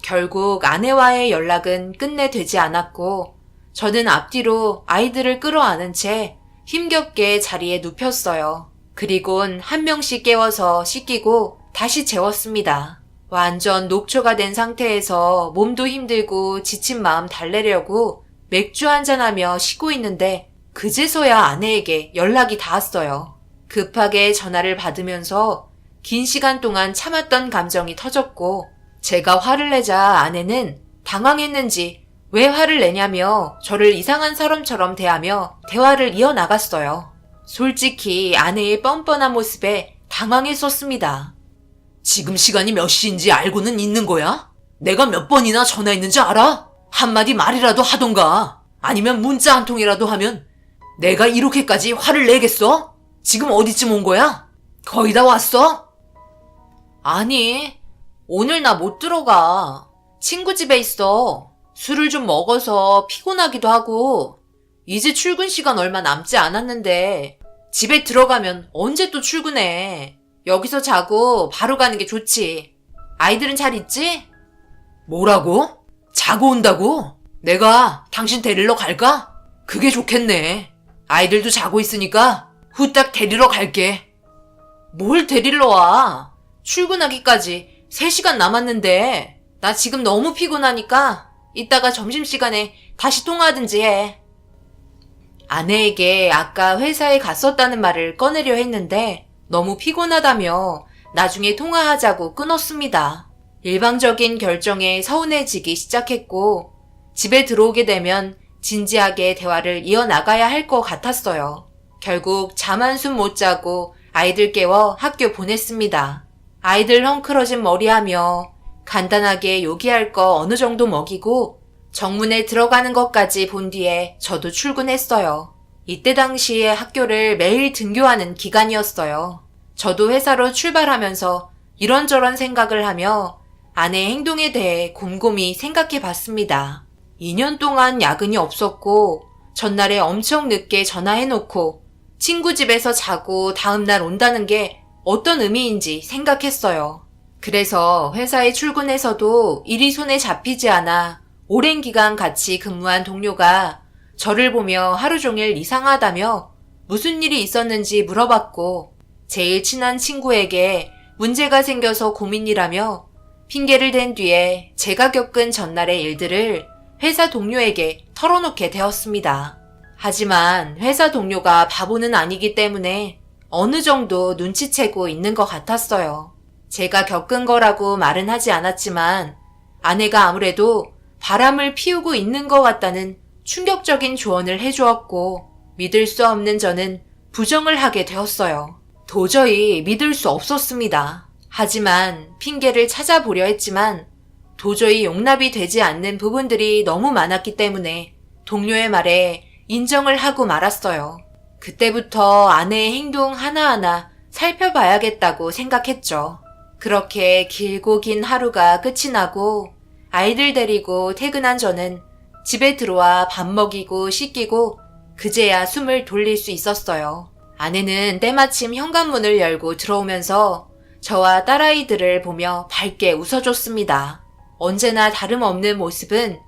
결국 아내와의 연락은 끝내 되지 않았고 저는 앞뒤로 아이들을 끌어안은 채 힘겹게 자리에 눕혔어요. 그리곤 한 명씩 깨워서 씻기고 다시 재웠습니다. 완전 녹초가 된 상태에서 몸도 힘들고 지친 마음 달래려고 맥주 한잔하며 쉬고 있는데 그제서야 아내에게 연락이 닿았어요. 급하게 전화를 받으면서 긴 시간 동안 참았던 감정이 터졌고 제가 화를 내자 아내는 당황했는지 왜 화를 내냐며 저를 이상한 사람처럼 대하며 대화를 이어나갔어요. 솔직히 아내의 뻔뻔한 모습에 당황했었습니다. 지금 시간이 몇 시인지 알고는 있는 거야? 내가 몇 번이나 전화했는지 알아? 한마디 말이라도 하던가 아니면 문자 한 통이라도 하면 내가 이렇게까지 화를 내겠어? 지금 어디쯤 온 거야? 거의 다 왔어? 아니, 오늘 나 못 들어가. 친구 집에 있어. 술을 좀 먹어서 피곤하기도 하고 이제 출근 시간 얼마 남지 않았는데 집에 들어가면 언제 또 출근해. 여기서 자고 바로 가는 게 좋지. 아이들은 잘 있지? 뭐라고? 자고 온다고? 내가 당신 데리러 갈까? 그게 좋겠네. 아이들도 자고 있으니까 후딱 데리러 갈게. 뭘 데리러 와? 출근하기까지 3시간 남았는데 나 지금 너무 피곤하니까 이따가 점심시간에 다시 통화하든지 해. 아내에게 아까 회사에 갔었다는 말을 꺼내려 했는데 너무 피곤하다며 나중에 통화하자고 끊었습니다. 일방적인 결정에 서운해지기 시작했고 집에 들어오게 되면 진지하게 대화를 이어나가야 할 것 같았어요. 결국 잠 한숨 못 자고 아이들 깨워 학교 보냈습니다. 아이들 헝클어진 머리하며 간단하게 요기할 거 어느 정도 먹이고 정문에 들어가는 것까지 본 뒤에 저도 출근했어요. 이때 당시에 학교를 매일 등교하는 기간이었어요. 저도 회사로 출발하면서 이런저런 생각을 하며 아내의 행동에 대해 곰곰이 생각해 봤습니다. 2년 동안 야근이 없었고 전날에 엄청 늦게 전화해놓고 친구 집에서 자고 다음날 온다는 게 어떤 의미인지 생각했어요. 그래서 회사에 출근해서도 일이 손에 잡히지 않아 오랜 기간 같이 근무한 동료가 저를 보며 하루 종일 이상하다며 무슨 일이 있었는지 물어봤고 제일 친한 친구에게 문제가 생겨서 고민이라며 핑계를 댄 뒤에 제가 겪은 전날의 일들을 회사 동료에게 털어놓게 되었습니다. 하지만 회사 동료가 바보는 아니기 때문에 어느 정도 눈치채고 있는 것 같았어요. 제가 겪은 거라고 말은 하지 않았지만 아내가 아무래도 바람을 피우고 있는 것 같다는 충격적인 조언을 해주었고 믿을 수 없는 저는 부정을 하게 되었어요. 도저히 믿을 수 없었습니다. 하지만 핑계를 찾아보려 했지만 도저히 용납이 되지 않는 부분들이 너무 많았기 때문에 동료의 말에 인정을 하고 말았어요. 그때부터 아내의 행동 하나하나 살펴봐야겠다고 생각했죠. 그렇게 길고 긴 하루가 끝이 나고 아이들 데리고 퇴근한 저는 집에 들어와 밥 먹이고 씻기고 그제야 숨을 돌릴 수 있었어요. 아내는 때마침 현관문을 열고 들어오면서 저와 딸아이들을 보며 밝게 웃어줬습니다. 언제나 다름없는 모습은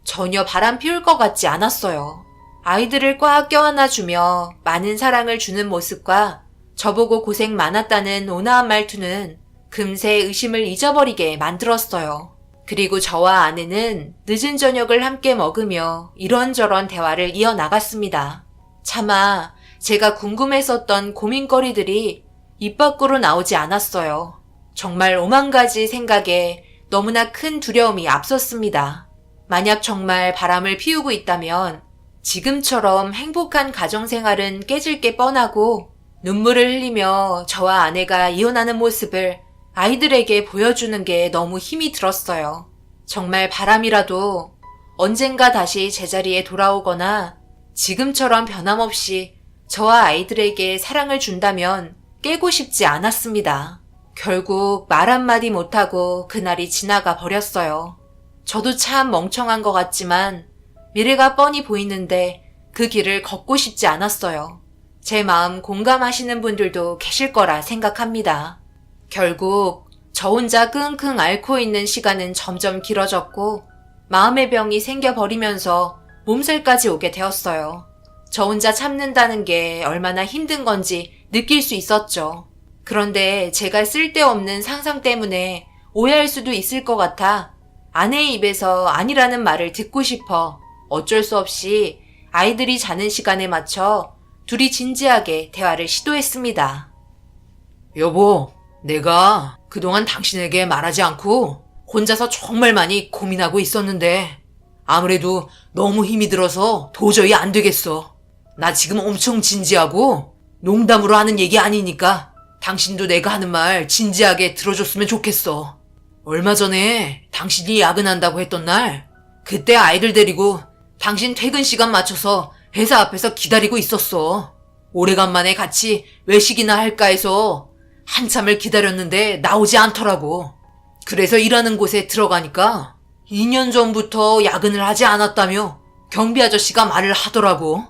전혀 바람 피울 것 같지 않았어요. 아이들을 꽉 껴안아주며 많은 사랑을 주는 모습과 저보고 고생 많았다는 온화한 말투는 금세 의심을 잊어버리게 만들었어요. 그리고 저와 아내는 늦은 저녁을 함께 먹으며 이런저런 대화를 이어나갔습니다. 차마 제가 궁금했었던 고민거리들이 입 밖으로 나오지 않았어요. 정말 오만 가지 생각에 너무나 큰 두려움이 앞섰습니다. 만약 정말 바람을 피우고 있다면 지금처럼 행복한 가정생활은 깨질 게 뻔하고 눈물을 흘리며 저와 아내가 이혼하는 모습을 아이들에게 보여주는 게 너무 힘이 들었어요. 정말 바람이라도 언젠가 다시 제자리에 돌아오거나 지금처럼 변함없이 저와 아이들에게 사랑을 준다면 깨고 싶지 않았습니다. 결국 말 한마디 못하고 그날이 지나가 버렸어요. 저도 참 멍청한 것 같지만 미래가 뻔히 보이는데 그 길을 걷고 싶지 않았어요. 제 마음 공감하시는 분들도 계실 거라 생각합니다. 결국 저 혼자 끙끙 앓고 있는 시간은 점점 길어졌고 마음의 병이 생겨버리면서 몸살까지 오게 되었어요. 저 혼자 참는다는 게 얼마나 힘든 건지 느낄 수 있었죠. 그런데 제가 쓸데없는 상상 때문에 오해할 수도 있을 것 같아 아내의 입에서 아니라는 말을 듣고 싶어 어쩔 수 없이 아이들이 자는 시간에 맞춰 둘이 진지하게 대화를 시도했습니다. 여보, 내가 그동안 당신에게 말하지 않고 혼자서 정말 많이 고민하고 있었는데 아무래도 너무 힘이 들어서 도저히 안 되겠어. 나 지금 엄청 진지하고 농담으로 하는 얘기 아니니까 당신도 내가 하는 말 진지하게 들어줬으면 좋겠어. 얼마 전에 당신이 야근한다고 했던 날 그때 아이들 데리고 당신 퇴근 시간 맞춰서 회사 앞에서 기다리고 있었어. 오래간만에 같이 외식이나 할까 해서 한참을 기다렸는데 나오지 않더라고. 그래서 일하는 곳에 들어가니까 2년 전부터 야근을 하지 않았다며 경비 아저씨가 말을 하더라고.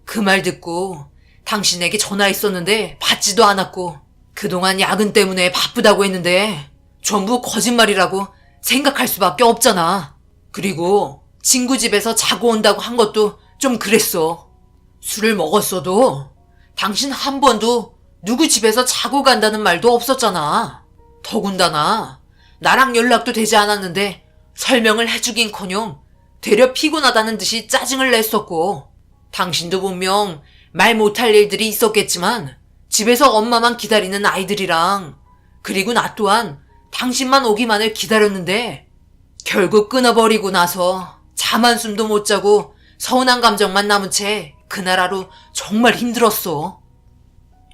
그 말 듣고 당신에게 전화했었는데 받지도 않았고 그동안 야근 때문에 바쁘다고 했는데 전부 거짓말이라고 생각할 수밖에 없잖아. 그리고 친구 집에서 자고 온다고 한 것도 좀 그랬어. 술을 먹었어도 당신 한 번도 누구 집에서 자고 간다는 말도 없었잖아. 더군다나 나랑 연락도 되지 않았는데 설명을 해주긴커녕 되려 피곤하다는 듯이 짜증을 냈었고 당신도 분명 말 못할 일들이 있었겠지만 집에서 엄마만 기다리는 아이들이랑 그리고 나 또한 당신만 오기만을 기다렸는데 결국 끊어버리고 나서 잠 한숨도 못 자고 서운한 감정만 남은 채 그날 하루 정말 힘들었어.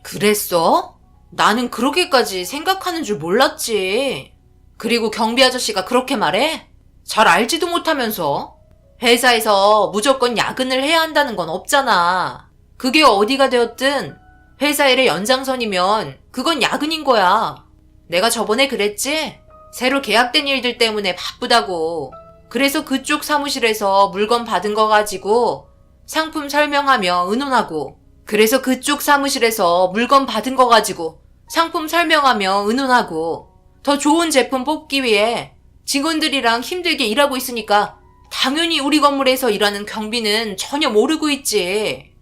그랬어? 나는 그렇게까지 생각하는 줄 몰랐지. 그리고 경비 아저씨가 그렇게 말해? 잘 알지도 못하면서. 회사에서 무조건 야근을 해야 한다는 건 없잖아. 그게 어디가 되었든 회사 일의 연장선이면 그건 야근인 거야. 내가 저번에 그랬지? 새로 계약된 일들 때문에 바쁘다고. 그래서 그쪽 사무실에서 물건 받은 거 가지고 상품 설명하며 의논하고 그래서 그쪽 사무실에서 물건 받은 거 가지고 상품 설명하며 의논하고 더 좋은 제품 뽑기 위해 직원들이랑 힘들게 일하고 있으니까 당연히 우리 건물에서 일하는 경비는 전혀 모르고 있지.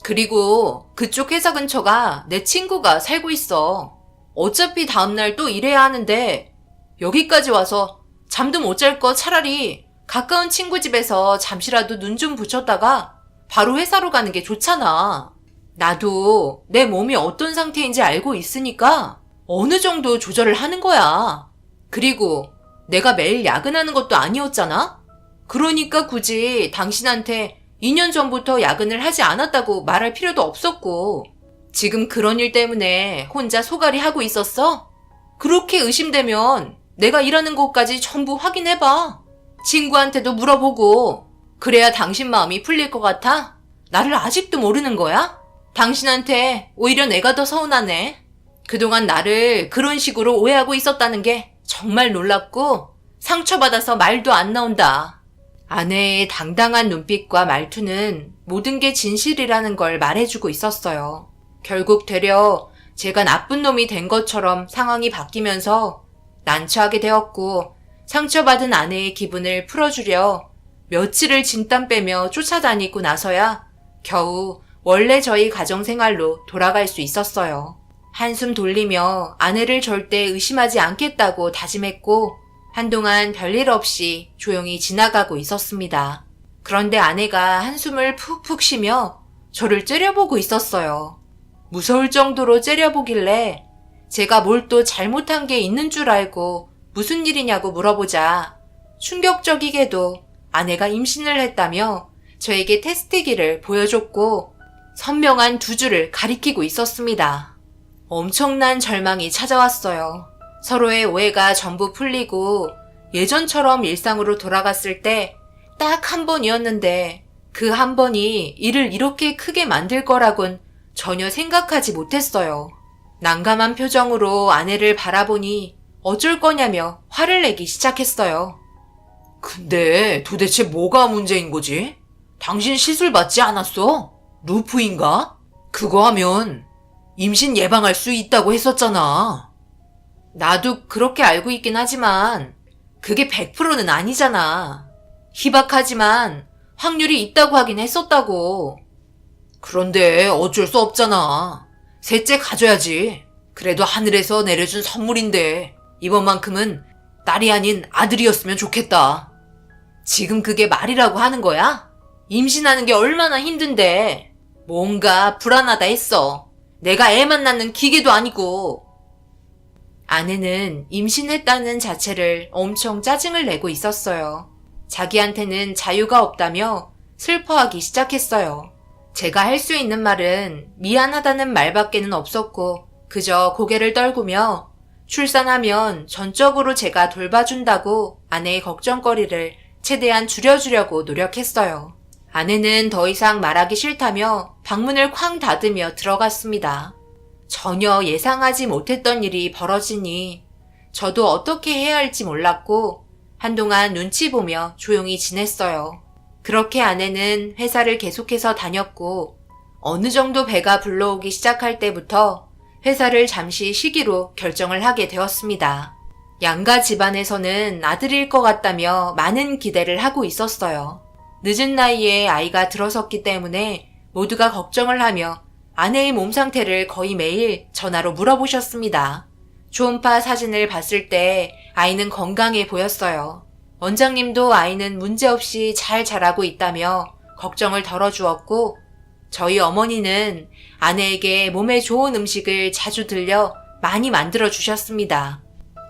그리고 그쪽 회사 근처가 내 친구가 살고 있어. 어차피 다음날 또 일해야 하는데 여기까지 와서 잠도 못 잘 거 차라리 가까운 친구 집에서 잠시라도 눈 좀 붙였다가 바로 회사로 가는 게 좋잖아. 나도 내 몸이 어떤 상태인지 알고 있으니까 어느 정도 조절을 하는 거야. 그리고 내가 매일 야근하는 것도 아니었잖아? 그러니까 굳이 당신한테 2년 전부터 야근을 하지 않았다고 말할 필요도 없었고 지금 그런 일 때문에 혼자 소갈이 하고 있었어? 그렇게 의심되면 내가 일하는 곳까지 전부 확인해봐. 친구한테도 물어보고 그래야 당신 마음이 풀릴 것 같아? 나를 아직도 모르는 거야? 당신한테 오히려 내가 더 서운하네. 그동안 나를 그런 식으로 오해하고 있었다는 게 정말 놀랍고 상처받아서 말도 안 나온다. 아내의 당당한 눈빛과 말투는 모든 게 진실이라는 걸 말해주고 있었어요. 결국 되려 제가 나쁜 놈이 된 것처럼 상황이 바뀌면서 난처하게 되었고 상처받은 아내의 기분을 풀어주려 며칠을 진땀 빼며 쫓아다니고 나서야 겨우 원래 저희 가정생활로 돌아갈 수 있었어요. 한숨 돌리며 아내를 절대 의심하지 않겠다고 다짐했고 한동안 별일 없이 조용히 지나가고 있었습니다. 그런데 아내가 한숨을 푹푹 쉬며 저를 째려보고 있었어요. 무서울 정도로 째려보길래 제가 뭘 또 잘못한 게 있는 줄 알고 무슨 일이냐고 물어보자 충격적이게도 아내가 임신을 했다며 저에게 테스트기를 보여줬고 선명한 두 줄을 가리키고 있었습니다. 엄청난 절망이 찾아왔어요. 서로의 오해가 전부 풀리고 예전처럼 일상으로 돌아갔을 때 딱 한 번이었는데 그 한 번이 일을 이렇게 크게 만들 거라곤 전혀 생각하지 못했어요. 난감한 표정으로 아내를 바라보니 어쩔 거냐며 화를 내기 시작했어요. 근데 도대체 뭐가 문제인 거지? 당신 시술 받지 않았어? 루프인가? 그거 하면 임신 예방할 수 있다고 했었잖아. 나도 그렇게 알고 있긴 하지만 그게 100%는 아니잖아. 희박하지만 확률이 있다고 하긴 했었다고. 그런데 어쩔 수 없잖아. 셋째 가져야지. 그래도 하늘에서 내려준 선물인데 이번만큼은 딸이 아닌 아들이었으면 좋겠다. 지금 그게 말이라고 하는 거야? 임신하는 게 얼마나 힘든데. 뭔가 불안하다 했어. 내가 애만 낳는 기계도 아니고. 아내는 임신했다는 자체를 엄청 짜증을 내고 있었어요. 자기한테는 자유가 없다며 슬퍼하기 시작했어요. 제가 할 수 있는 말은 미안하다는 말밖에는 없었고 그저 고개를 떨구며 출산하면 전적으로 제가 돌봐준다고 아내의 걱정거리를 최대한 줄여주려고 노력했어요. 아내는 더 이상 말하기 싫다며 방문을 쾅 닫으며 들어갔습니다. 전혀 예상하지 못했던 일이 벌어지니 저도 어떻게 해야 할지 몰랐고 한동안 눈치 보며 조용히 지냈어요. 그렇게 아내는 회사를 계속해서 다녔고 어느 정도 배가 불러오기 시작할 때부터 회사를 잠시 쉬기로 결정을 하게 되었습니다. 양가 집안에서는 아들일 것 같다며 많은 기대를 하고 있었어요. 늦은 나이에 아이가 들어섰기 때문에 모두가 걱정을 하며 아내의 몸 상태를 거의 매일 전화로 물어보셨습니다. 초음파 사진을 봤을 때 아이는 건강해 보였어요. 원장님도 아이는 문제없이 잘 자라고 있다며 걱정을 덜어주었고 저희 어머니는 아내에게 몸에 좋은 음식을 자주 들려 많이 만들어 주셨습니다.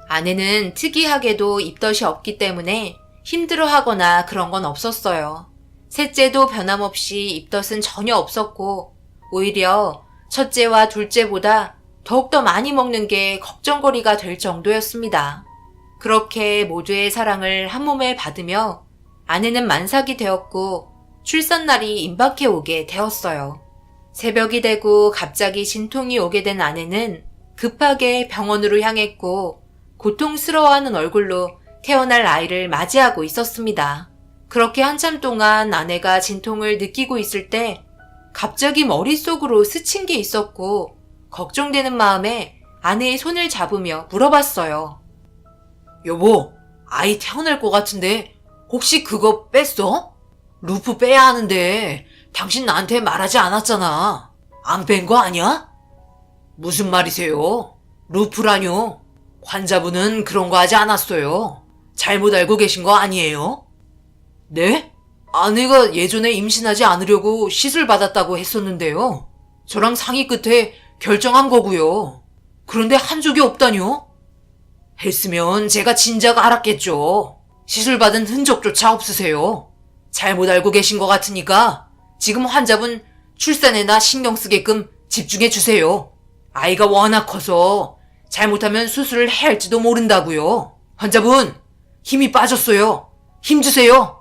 아내는 특이하게도 입덧이 없기 때문에 힘들어하거나 그런 건 없었어요. 셋째도 변함없이 입덧은 전혀 없었고 오히려 첫째와 둘째보다 더욱더 많이 먹는 게 걱정거리가 될 정도였습니다. 그렇게 모두의 사랑을 한 몸에 받으며 아내는 만삭이 되었고 출산날이 임박해 오게 되었어요. 새벽이 되고 갑자기 진통이 오게 된 아내는 급하게 병원으로 향했고 고통스러워하는 얼굴로 태어날 아이를 맞이하고 있었습니다. 그렇게 한참 동안 아내가 진통을 느끼고 있을 때 갑자기 머릿속으로 스친 게 있었고 걱정되는 마음에 아내의 손을 잡으며 물어봤어요. 여보, 아이 태어날 것 같은데 혹시 그거 뺐어? 루프 빼야 하는데 당신 나한테 말하지 않았잖아. 안 뺀 거 아니야? 무슨 말이세요? 루프라뇨? 환자분은 그런 거 하지 않았어요. 잘못 알고 계신 거 아니에요? 네? 아내가 예전에 임신하지 않으려고 시술 받았다고 했었는데요. 저랑 상의 끝에 결정한 거고요. 그런데 한 적이 없다뇨? 했으면 제가 진작 알았겠죠. 시술 받은 흔적조차 없으세요. 잘못 알고 계신 것 같으니까 지금 환자분 출산에나 신경 쓰게끔 집중해 주세요. 아이가 워낙 커서 잘못하면 수술을 해야 할지도 모른다고요. 환자분, 힘이 빠졌어요. 힘 주세요.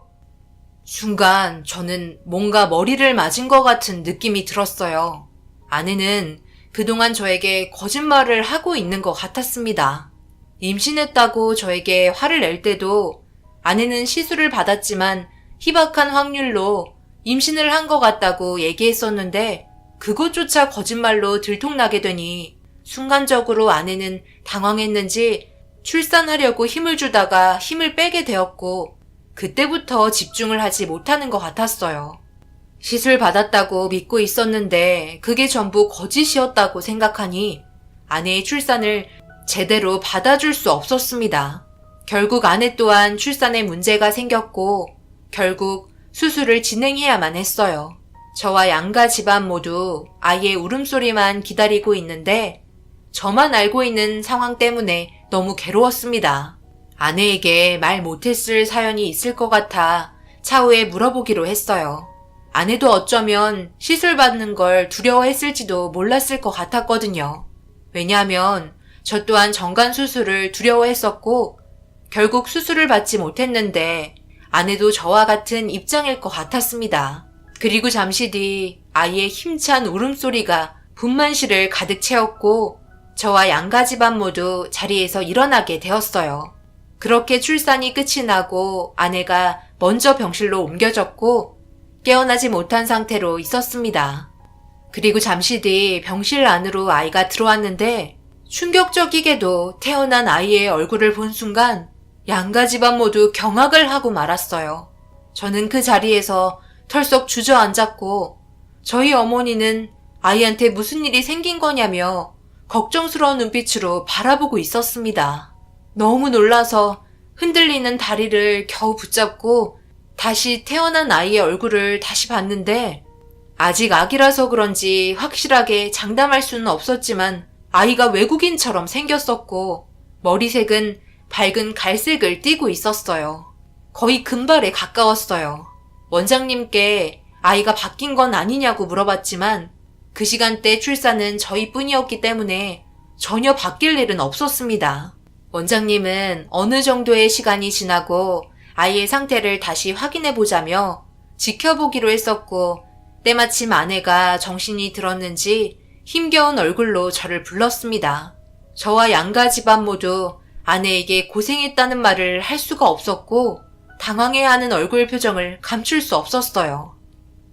순간 저는 뭔가 머리를 맞은 것 같은 느낌이 들었어요. 아내는 그동안 저에게 거짓말을 하고 있는 것 같았습니다. 임신했다고 저에게 화를 낼 때도 아내는 시술을 받았지만 희박한 확률로 임신을 한 것 같다고 얘기했었는데 그것조차 거짓말로 들통나게 되니 순간적으로 아내는 당황했는지 출산하려고 힘을 주다가 힘을 빼게 되었고 그때부터 집중을 하지 못하는 것 같았어요. 시술 받았다고 믿고 있었는데 그게 전부 거짓이었다고 생각하니 아내의 출산을 제대로 받아줄 수 없었습니다. 결국 아내 또한 출산에 문제가 생겼고 결국 수술을 진행해야만 했어요. 저와 양가 집안 모두 아이의 울음소리만 기다리고 있는데 저만 알고 있는 상황 때문에 너무 괴로웠습니다. 아내에게 말 못했을 사연이 있을 것 같아 차후에 물어보기로 했어요. 아내도 어쩌면 시술 받는 걸 두려워했을지도 몰랐을 것 같았거든요. 왜냐하면 저 또한 정관 수술을 두려워했었고 결국 수술을 받지 못했는데 아내도 저와 같은 입장일 것 같았습니다. 그리고 잠시 뒤 아이의 힘찬 울음소리가 분만실을 가득 채웠고 저와 양가 집안 모두 자리에서 일어나게 되었어요. 그렇게 출산이 끝이 나고 아내가 먼저 병실로 옮겨졌고 깨어나지 못한 상태로 있었습니다. 그리고 잠시 뒤 병실 안으로 아이가 들어왔는데 충격적이게도 태어난 아이의 얼굴을 본 순간 양가 집안 모두 경악을 하고 말았어요. 저는 그 자리에서 털썩 주저앉았고 저희 어머니는 아이한테 무슨 일이 생긴 거냐며 걱정스러운 눈빛으로 바라보고 있었습니다. 너무 놀라서 흔들리는 다리를 겨우 붙잡고 다시 태어난 아이의 얼굴을 다시 봤는데 아직 아기라서 그런지 확실하게 장담할 수는 없었지만 아이가 외국인처럼 생겼었고 머리색은 밝은 갈색을 띠고 있었어요. 거의 금발에 가까웠어요. 원장님께 아이가 바뀐 건 아니냐고 물어봤지만 그 시간대 출산은 저희뿐이었기 때문에 전혀 바뀔 일은 없었습니다. 원장님은 어느 정도의 시간이 지나고 아이의 상태를 다시 확인해보자며 지켜보기로 했었고 때마침 아내가 정신이 들었는지 힘겨운 얼굴로 저를 불렀습니다. 저와 양가 집안 모두 아내에게 고생했다는 말을 할 수가 없었고 당황해하는 얼굴 표정을 감출 수 없었어요.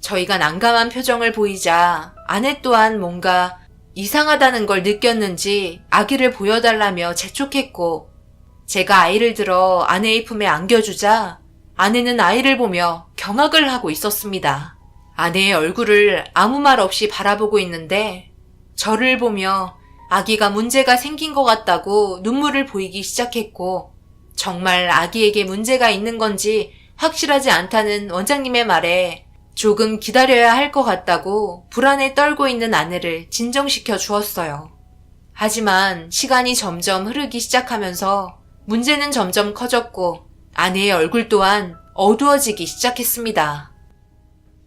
저희가 난감한 표정을 보이자 아내 또한 뭔가 이상하다는 걸 느꼈는지 아기를 보여달라며 재촉했고 제가 아이를 들어 아내의 품에 안겨주자 아내는 아이를 보며 경악을 하고 있었습니다. 아내의 얼굴을 아무 말 없이 바라보고 있는데 저를 보며 아기가 문제가 생긴 것 같다고 눈물을 보이기 시작했고 정말 아기에게 문제가 있는 건지 확실하지 않다는 원장님의 말에 조금 기다려야 할 것 같다고 불안에 떨고 있는 아내를 진정시켜 주었어요. 하지만 시간이 점점 흐르기 시작하면서 문제는 점점 커졌고 아내의 얼굴 또한 어두워지기 시작했습니다.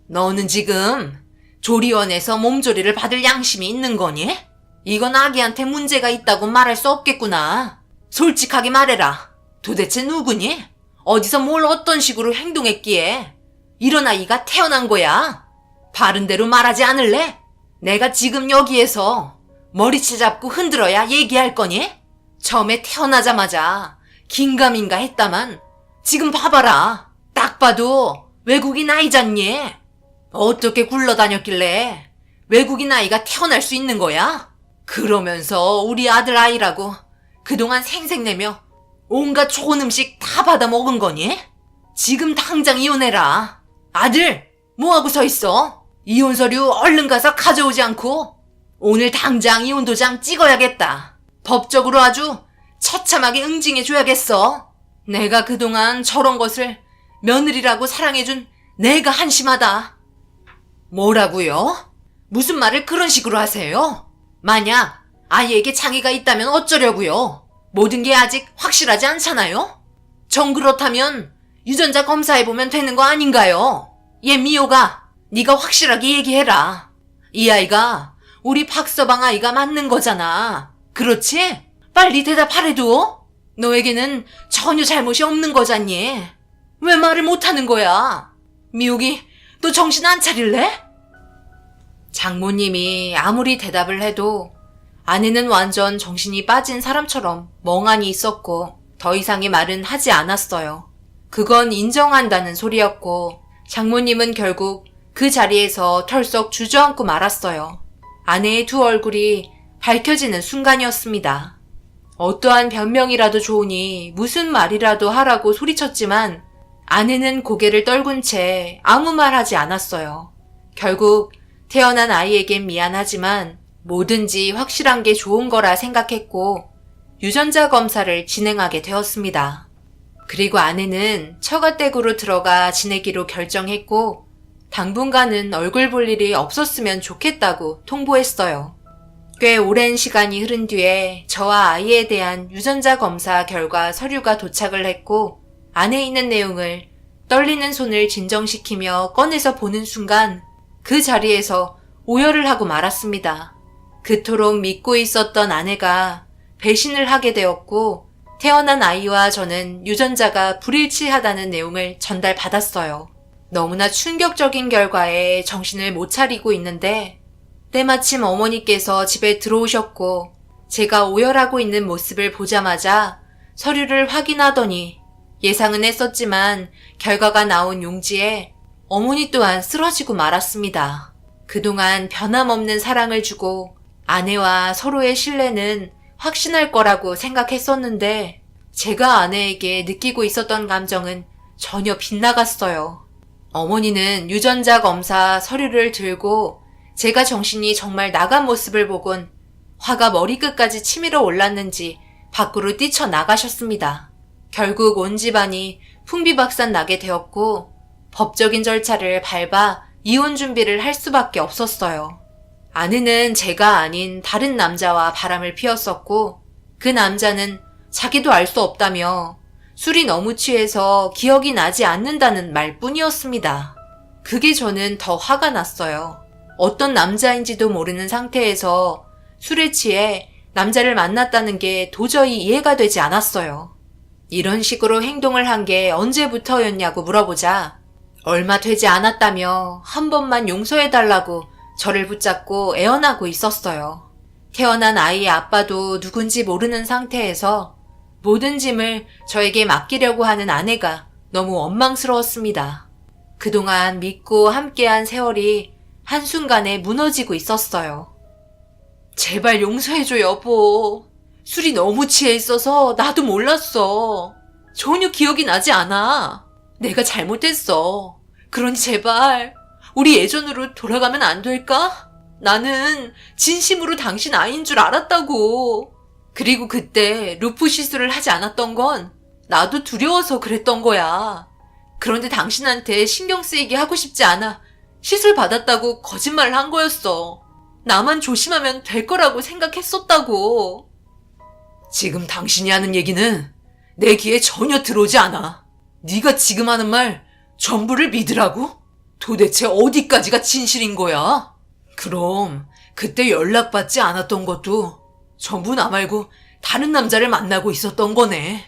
너는 지금 조리원에서 몸조리를 받을 양심이 있는 거니? 이건 아기한테 문제가 있다고 말할 수 없겠구나. 솔직하게 말해라. 도대체 누구니? 어디서 뭘 어떤 식으로 행동했기에 이런 아이가 태어난 거야? 바른 대로 말하지 않을래? 내가 지금 여기에서 머리채 잡고 흔들어야 얘기할 거니? 처음에 태어나자마자 긴가민가 했다만 지금 봐봐라. 딱 봐도 외국인 아이잖니? 어떻게 굴러다녔길래 외국인 아이가 태어날 수 있는 거야? 그러면서 우리 아들 아이라고 그동안 생색내며 온갖 좋은 음식 다 받아 먹은 거니? 지금 당장 이혼해라. 아들, 뭐하고 서 있어? 이혼 서류 얼른 가서 가져오지 않고 오늘 당장 이혼 도장 찍어야겠다. 법적으로 아주 처참하게 응징해줘야겠어. 내가 그동안 저런 것을 며느리라고 사랑해준 내가 한심하다. 뭐라고요? 무슨 말을 그런 식으로 하세요? 만약 아이에게 장애가 있다면 어쩌려고요? 모든 게 아직 확실하지 않잖아요? 정 그렇다면 유전자 검사해보면 되는 거 아닌가요? 얘 미호가 네가 확실하게 얘기해라. 이 아이가 우리 박서방 아이가 맞는 거잖아. 그렇지? 빨리 대답하래도. 너에게는 전혀 잘못이 없는 거잖니. 왜 말을 못하는 거야? 미옥이 너 정신 안 차릴래? 장모님이 아무리 대답을 해도 아내는 완전 정신이 빠진 사람처럼 멍하니 있었고 더 이상의 말은 하지 않았어요. 그건 인정한다는 소리였고 장모님은 결국 그 자리에서 털썩 주저앉고 말았어요. 아내의 두 얼굴이 밝혀지는 순간이었습니다. 어떠한 변명이라도 좋으니 무슨 말이라도 하라고 소리쳤지만 아내는 고개를 떨군 채 아무 말 하지 않았어요. 결국 태어난 아이에겐 미안하지만 뭐든지 확실한 게 좋은 거라 생각했고 유전자 검사를 진행하게 되었습니다. 그리고 아내는 처가댁으로 들어가 지내기로 결정했고 당분간은 얼굴 볼 일이 없었으면 좋겠다고 통보했어요. 꽤 오랜 시간이 흐른 뒤에 저와 아이에 대한 유전자 검사 결과 서류가 도착을 했고 안에 있는 내용을 떨리는 손을 진정시키며 꺼내서 보는 순간 그 자리에서 오열을 하고 말았습니다. 그토록 믿고 있었던 아내가 배신을 하게 되었고 태어난 아이와 저는 유전자가 불일치하다는 내용을 전달받았어요. 너무나 충격적인 결과에 정신을 못 차리고 있는데 때마침 어머니께서 집에 들어오셨고 제가 오열하고 있는 모습을 보자마자 서류를 확인하더니 예상은 했었지만 결과가 나온 용지에 어머니 또한 쓰러지고 말았습니다. 그동안 변함없는 사랑을 주고 아내와 서로의 신뢰는 확신할 거라고 생각했었는데 제가 아내에게 느끼고 있었던 감정은 전혀 빗나갔어요. 어머니는 유전자 검사 서류를 들고 제가 정신이 정말 나간 모습을 보곤 화가 머리끝까지 치밀어 올랐는지 밖으로 뛰쳐나가셨습니다. 결국 온 집안이 풍비박산 나게 되었고 법적인 절차를 밟아 이혼 준비를 할 수밖에 없었어요. 아내는 제가 아닌 다른 남자와 바람을 피웠었고 그 남자는 자기도 알 수 없다며 술이 너무 취해서 기억이 나지 않는다는 말뿐이었습니다. 그게 저는 더 화가 났어요. 어떤 남자인지도 모르는 상태에서 술에 취해 남자를 만났다는 게 도저히 이해가 되지 않았어요. 이런 식으로 행동을 한 게 언제부터였냐고 물어보자 얼마 되지 않았다며 한 번만 용서해달라고 저를 붙잡고 애원하고 있었어요. 태어난 아이의 아빠도 누군지 모르는 상태에서 모든 짐을 저에게 맡기려고 하는 아내가 너무 원망스러웠습니다. 그동안 믿고 함께한 세월이 한순간에 무너지고 있었어요. 제발 용서해줘 여보. 술이 너무 취해 있어서 나도 몰랐어. 전혀 기억이 나지 않아. 내가 잘못했어. 그러니 제발 우리 예전으로 돌아가면 안 될까? 나는 진심으로 당신 아이인 줄 알았다고. 그리고 그때 루프 시술을 하지 않았던 건 나도 두려워서 그랬던 거야. 그런데 당신한테 신경 쓰이게 하고 싶지 않아 시술 받았다고 거짓말을 한 거였어. 나만 조심하면 될 거라고 생각했었다고. 지금 당신이 하는 얘기는 내 귀에 전혀 들어오지 않아. 네가 지금 하는 말 전부를 믿으라고? 도대체 어디까지가 진실인 거야? 그럼 그때 연락받지 않았던 것도 전부 나 말고 다른 남자를 만나고 있었던 거네.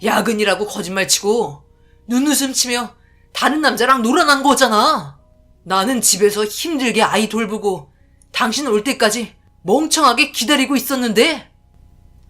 야근이라고 거짓말치고 눈웃음 치며 다른 남자랑 놀아난 거잖아. 나는 집에서 힘들게 아이 돌보고 당신 올 때까지 멍청하게 기다리고 있었는데.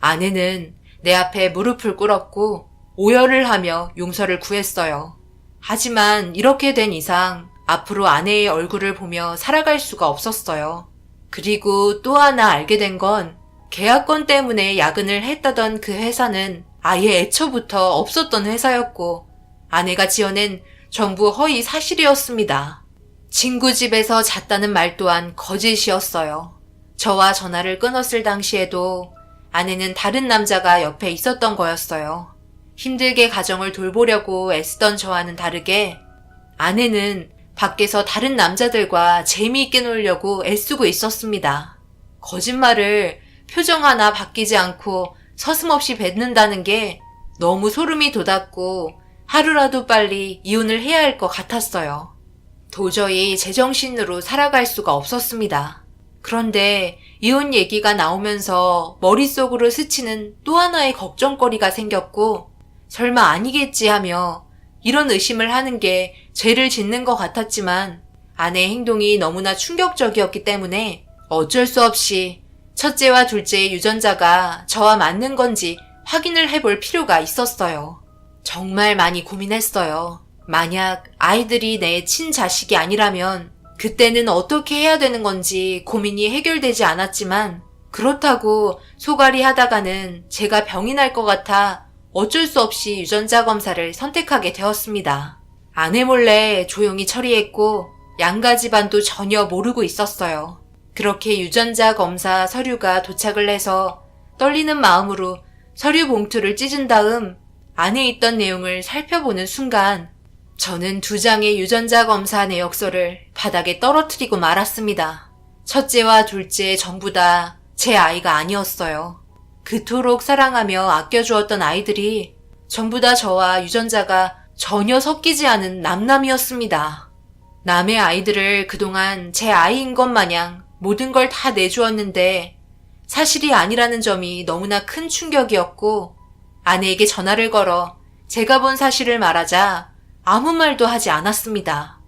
아내는 내 앞에 무릎을 꿇었고 오열을 하며 용서를 구했어요. 하지만 이렇게 된 이상 앞으로 아내의 얼굴을 보며 살아갈 수가 없었어요. 그리고 또 하나 알게 된 건 계약권 때문에 야근을 했다던 그 회사는 아예 애초부터 없었던 회사였고 아내가 지어낸 전부 허위 사실이었습니다. 친구 집에서 잤다는 말 또한 거짓이었어요. 저와 전화를 끊었을 당시에도 아내는 다른 남자가 옆에 있었던 거였어요. 힘들게 가정을 돌보려고 애쓰던 저와는 다르게 아내는 밖에서 다른 남자들과 재미있게 놀려고 애쓰고 있었습니다. 거짓말을 표정 하나 바뀌지 않고 서슴없이 뱉는다는 게 너무 소름이 돋았고 하루라도 빨리 이혼을 해야 할 것 같았어요. 도저히 제정신으로 살아갈 수가 없었습니다. 그런데 이혼 얘기가 나오면서 머릿속으로 스치는 또 하나의 걱정거리가 생겼고 설마 아니겠지 하며 이런 의심을 하는 게 죄를 짓는 것 같았지만 아내의 행동이 너무나 충격적이었기 때문에 어쩔 수 없이 첫째와 둘째의 유전자가 저와 맞는 건지 확인을 해볼 필요가 있었어요. 정말 많이 고민했어요. 만약 아이들이 내 친자식이 아니라면 그때는 어떻게 해야 되는 건지 고민이 해결되지 않았지만 그렇다고 소갈이 하다가는 제가 병이 날 것 같아 어쩔 수 없이 유전자 검사를 선택하게 되었습니다. 아내 몰래 조용히 처리했고 양가 집안도 전혀 모르고 있었어요. 그렇게 유전자 검사 서류가 도착을 해서 떨리는 마음으로 서류 봉투를 찢은 다음 안에 있던 내용을 살펴보는 순간 저는 2장의 유전자 검사 내역서를 바닥에 떨어뜨리고 말았습니다. 첫째와 둘째 전부 다 제 아이가 아니었어요. 그토록 사랑하며 아껴주었던 아이들이 전부 다 저와 유전자가 전혀 섞이지 않은 남남이었습니다. 남의 아이들을 그동안 제 아이인 것 마냥 모든 걸 다 내주었는데 사실이 아니라는 점이 너무나 큰 충격이었고 아내에게 전화를 걸어 제가 본 사실을 말하자 아무 말도 하지 않았습니다.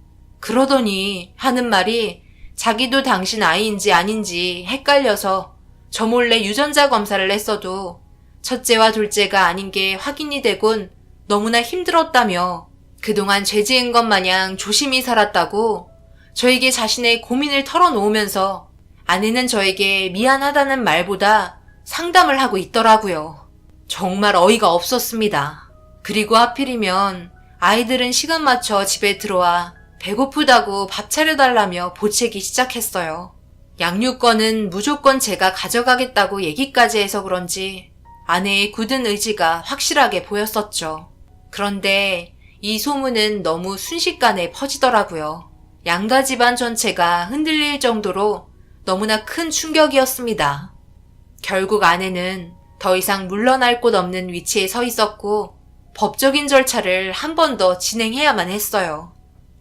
그러더니 하는 말이 자기도 당신 아이인지 아닌지 헷갈려서 저 몰래 유전자 검사를 했어도 첫째와 둘째가 아닌 게 확인이 되곤 너무나 힘들었다며 그동안 죄 지은 것 마냥 조심히 살았다고 저에게 자신의 고민을 털어놓으면서 아내는 저에게 미안하다는 말보다 상담을 하고 있더라고요. 정말 어이가 없었습니다. 그리고 하필이면 아이들은 시간 맞춰 집에 들어와 배고프다고 밥 차려달라며 보채기 시작했어요. 양육권은 무조건 제가 가져가겠다고 얘기까지 해서 그런지 아내의 굳은 의지가 확실하게 보였었죠. 그런데 이 소문은 너무 순식간에 퍼지더라고요. 양가 집안 전체가 흔들릴 정도로 너무나 큰 충격이었습니다. 결국 아내는 더 이상 물러날 곳 없는 위치에 서 있었고 법적인 절차를 한 번 더 진행해야만 했어요.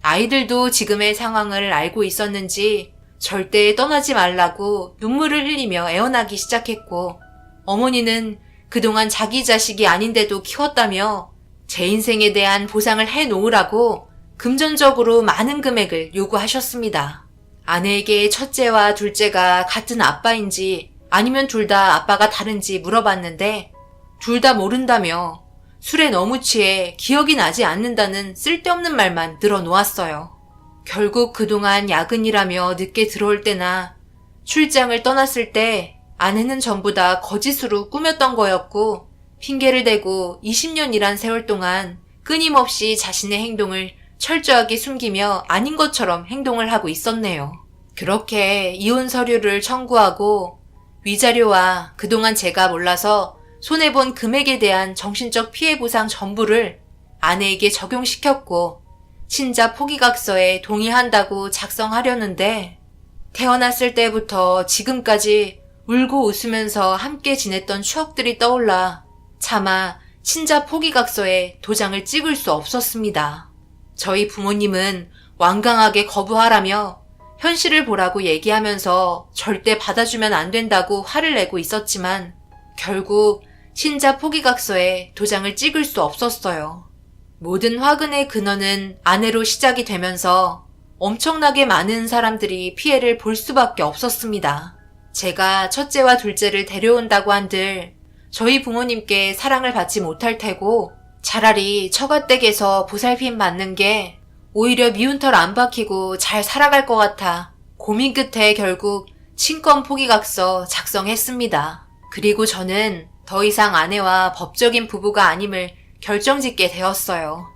아이들도 지금의 상황을 알고 있었는지 절대 떠나지 말라고 눈물을 흘리며 애원하기 시작했고 어머니는 그동안 자기 자식이 아닌데도 키웠다며 제 인생에 대한 보상을 해놓으라고 금전적으로 많은 금액을 요구하셨습니다. 아내에게 첫째와 둘째가 같은 아빠인지 아니면 둘 다 아빠가 다른지 물어봤는데 둘 다 모른다며 술에 너무 취해 기억이 나지 않는다는 쓸데없는 말만 늘어놓았어요. 결국 그동안 야근이라며 늦게 들어올 때나 출장을 떠났을 때 아내는 전부 다 거짓으로 꾸몄던 거였고 핑계를 대고 20년이란 세월 동안 끊임없이 자신의 행동을 철저하게 숨기며 아닌 것처럼 행동을 하고 있었네요. 그렇게 이혼 서류를 청구하고 위자료와 그동안 제가 몰라서 손해본 금액에 대한 정신적 피해 보상 전부를 아내에게 적용시켰고 친자 포기각서에 동의한다고 작성하려는데 태어났을 때부터 지금까지 울고 웃으면서 함께 지냈던 추억들이 떠올라 차마 친자 포기각서에 도장을 찍을 수 없었습니다. 저희 부모님은 완강하게 거부하라며 현실을 보라고 얘기하면서 절대 받아주면 안 된다고 화를 내고 있었지만 결국 친자 포기각서에 도장을 찍을 수 없었어요. 모든 화근의 근원은 아내로 시작이 되면서 엄청나게 많은 사람들이 피해를 볼 수밖에 없었습니다. 제가 첫째와 둘째를 데려온다고 한들 저희 부모님께 사랑을 받지 못할 테고 차라리 처가댁에서 보살핌 받는 게 오히려 미운 털 안 박히고 잘 살아갈 것 같아 고민 끝에 결국 친권 포기각서 작성했습니다. 그리고 저는 더 이상 아내와 법적인 부부가 아님을 결정짓게 되었어요.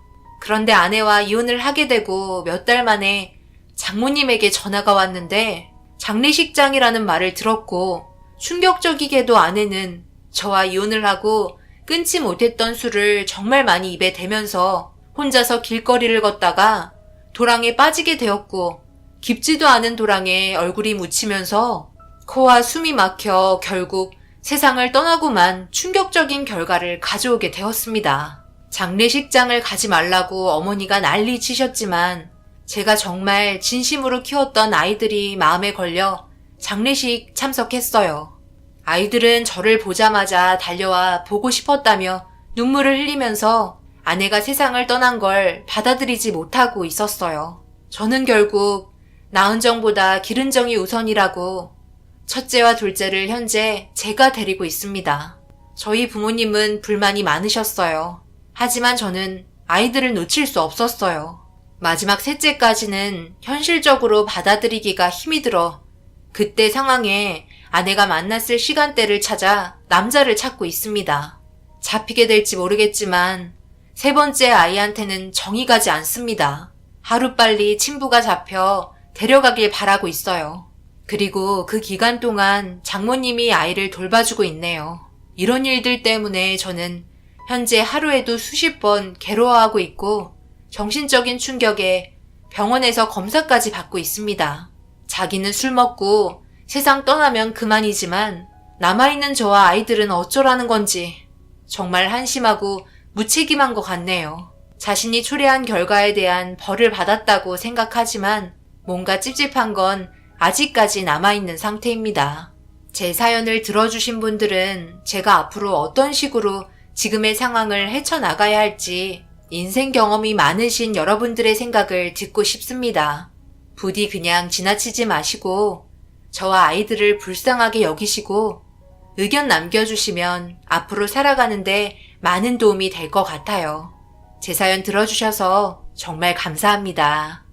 그런데 아내와 이혼을 하게 되고 몇 달 만에 장모님에게 전화가 왔는데 장례식장이라는 말을 들었고 충격적이게도 아내는 저와 이혼을 하고 끊지 못했던 술을 정말 많이 입에 대면서 혼자서 길거리를 걷다가 도랑에 빠지게 되었고 깊지도 않은 도랑에 얼굴이 묻히면서 코와 숨이 막혀 결국 세상을 떠나고만 충격적인 결과를 가져오게 되었습니다. 장례식장을 가지 말라고 어머니가 난리 치셨지만 제가 정말 진심으로 키웠던 아이들이 마음에 걸려 장례식 참석했어요. 아이들은 저를 보자마자 달려와 보고 싶었다며 눈물을 흘리면서 아내가 세상을 떠난 걸 받아들이지 못하고 있었어요. 저는 결국 낳은 정보다 기른 정이 우선이라고 첫째와 둘째를 현재 제가 데리고 있습니다. 저희 부모님은 불만이 많으셨어요. 하지만 저는 아이들을 놓칠 수 없었어요. 마지막 셋째까지는 현실적으로 받아들이기가 힘이 들어 그때 상황에 아내가 만났을 시간대를 찾아 남자를 찾고 있습니다. 잡히게 될지 모르겠지만 세 번째 아이한테는 정이 가지 않습니다. 하루빨리 친부가 잡혀 데려가길 바라고 있어요. 그리고 그 기간 동안 장모님이 아이를 돌봐주고 있네요. 이런 일들 때문에 저는 현재 하루에도 수십 번 괴로워하고 있고 정신적인 충격에 병원에서 검사까지 받고 있습니다. 자기는 술 먹고 세상 떠나면 그만이지만 남아있는 저와 아이들은 어쩌라는 건지 정말 한심하고 무책임한 것 같네요. 자신이 초래한 결과에 대한 벌을 받았다고 생각하지만 뭔가 찝찝한 건 아직까지 남아있는 상태입니다. 제 사연을 들어주신 분들은 제가 앞으로 어떤 식으로 지금의 상황을 헤쳐나가야 할지 인생 경험이 많으신 여러분들의 생각을 듣고 싶습니다. 부디 그냥 지나치지 마시고 저와 아이들을 불쌍하게 여기시고 의견 남겨주시면 앞으로 살아가는데 많은 도움이 될 것 같아요. 제 사연 들어주셔서 정말 감사합니다.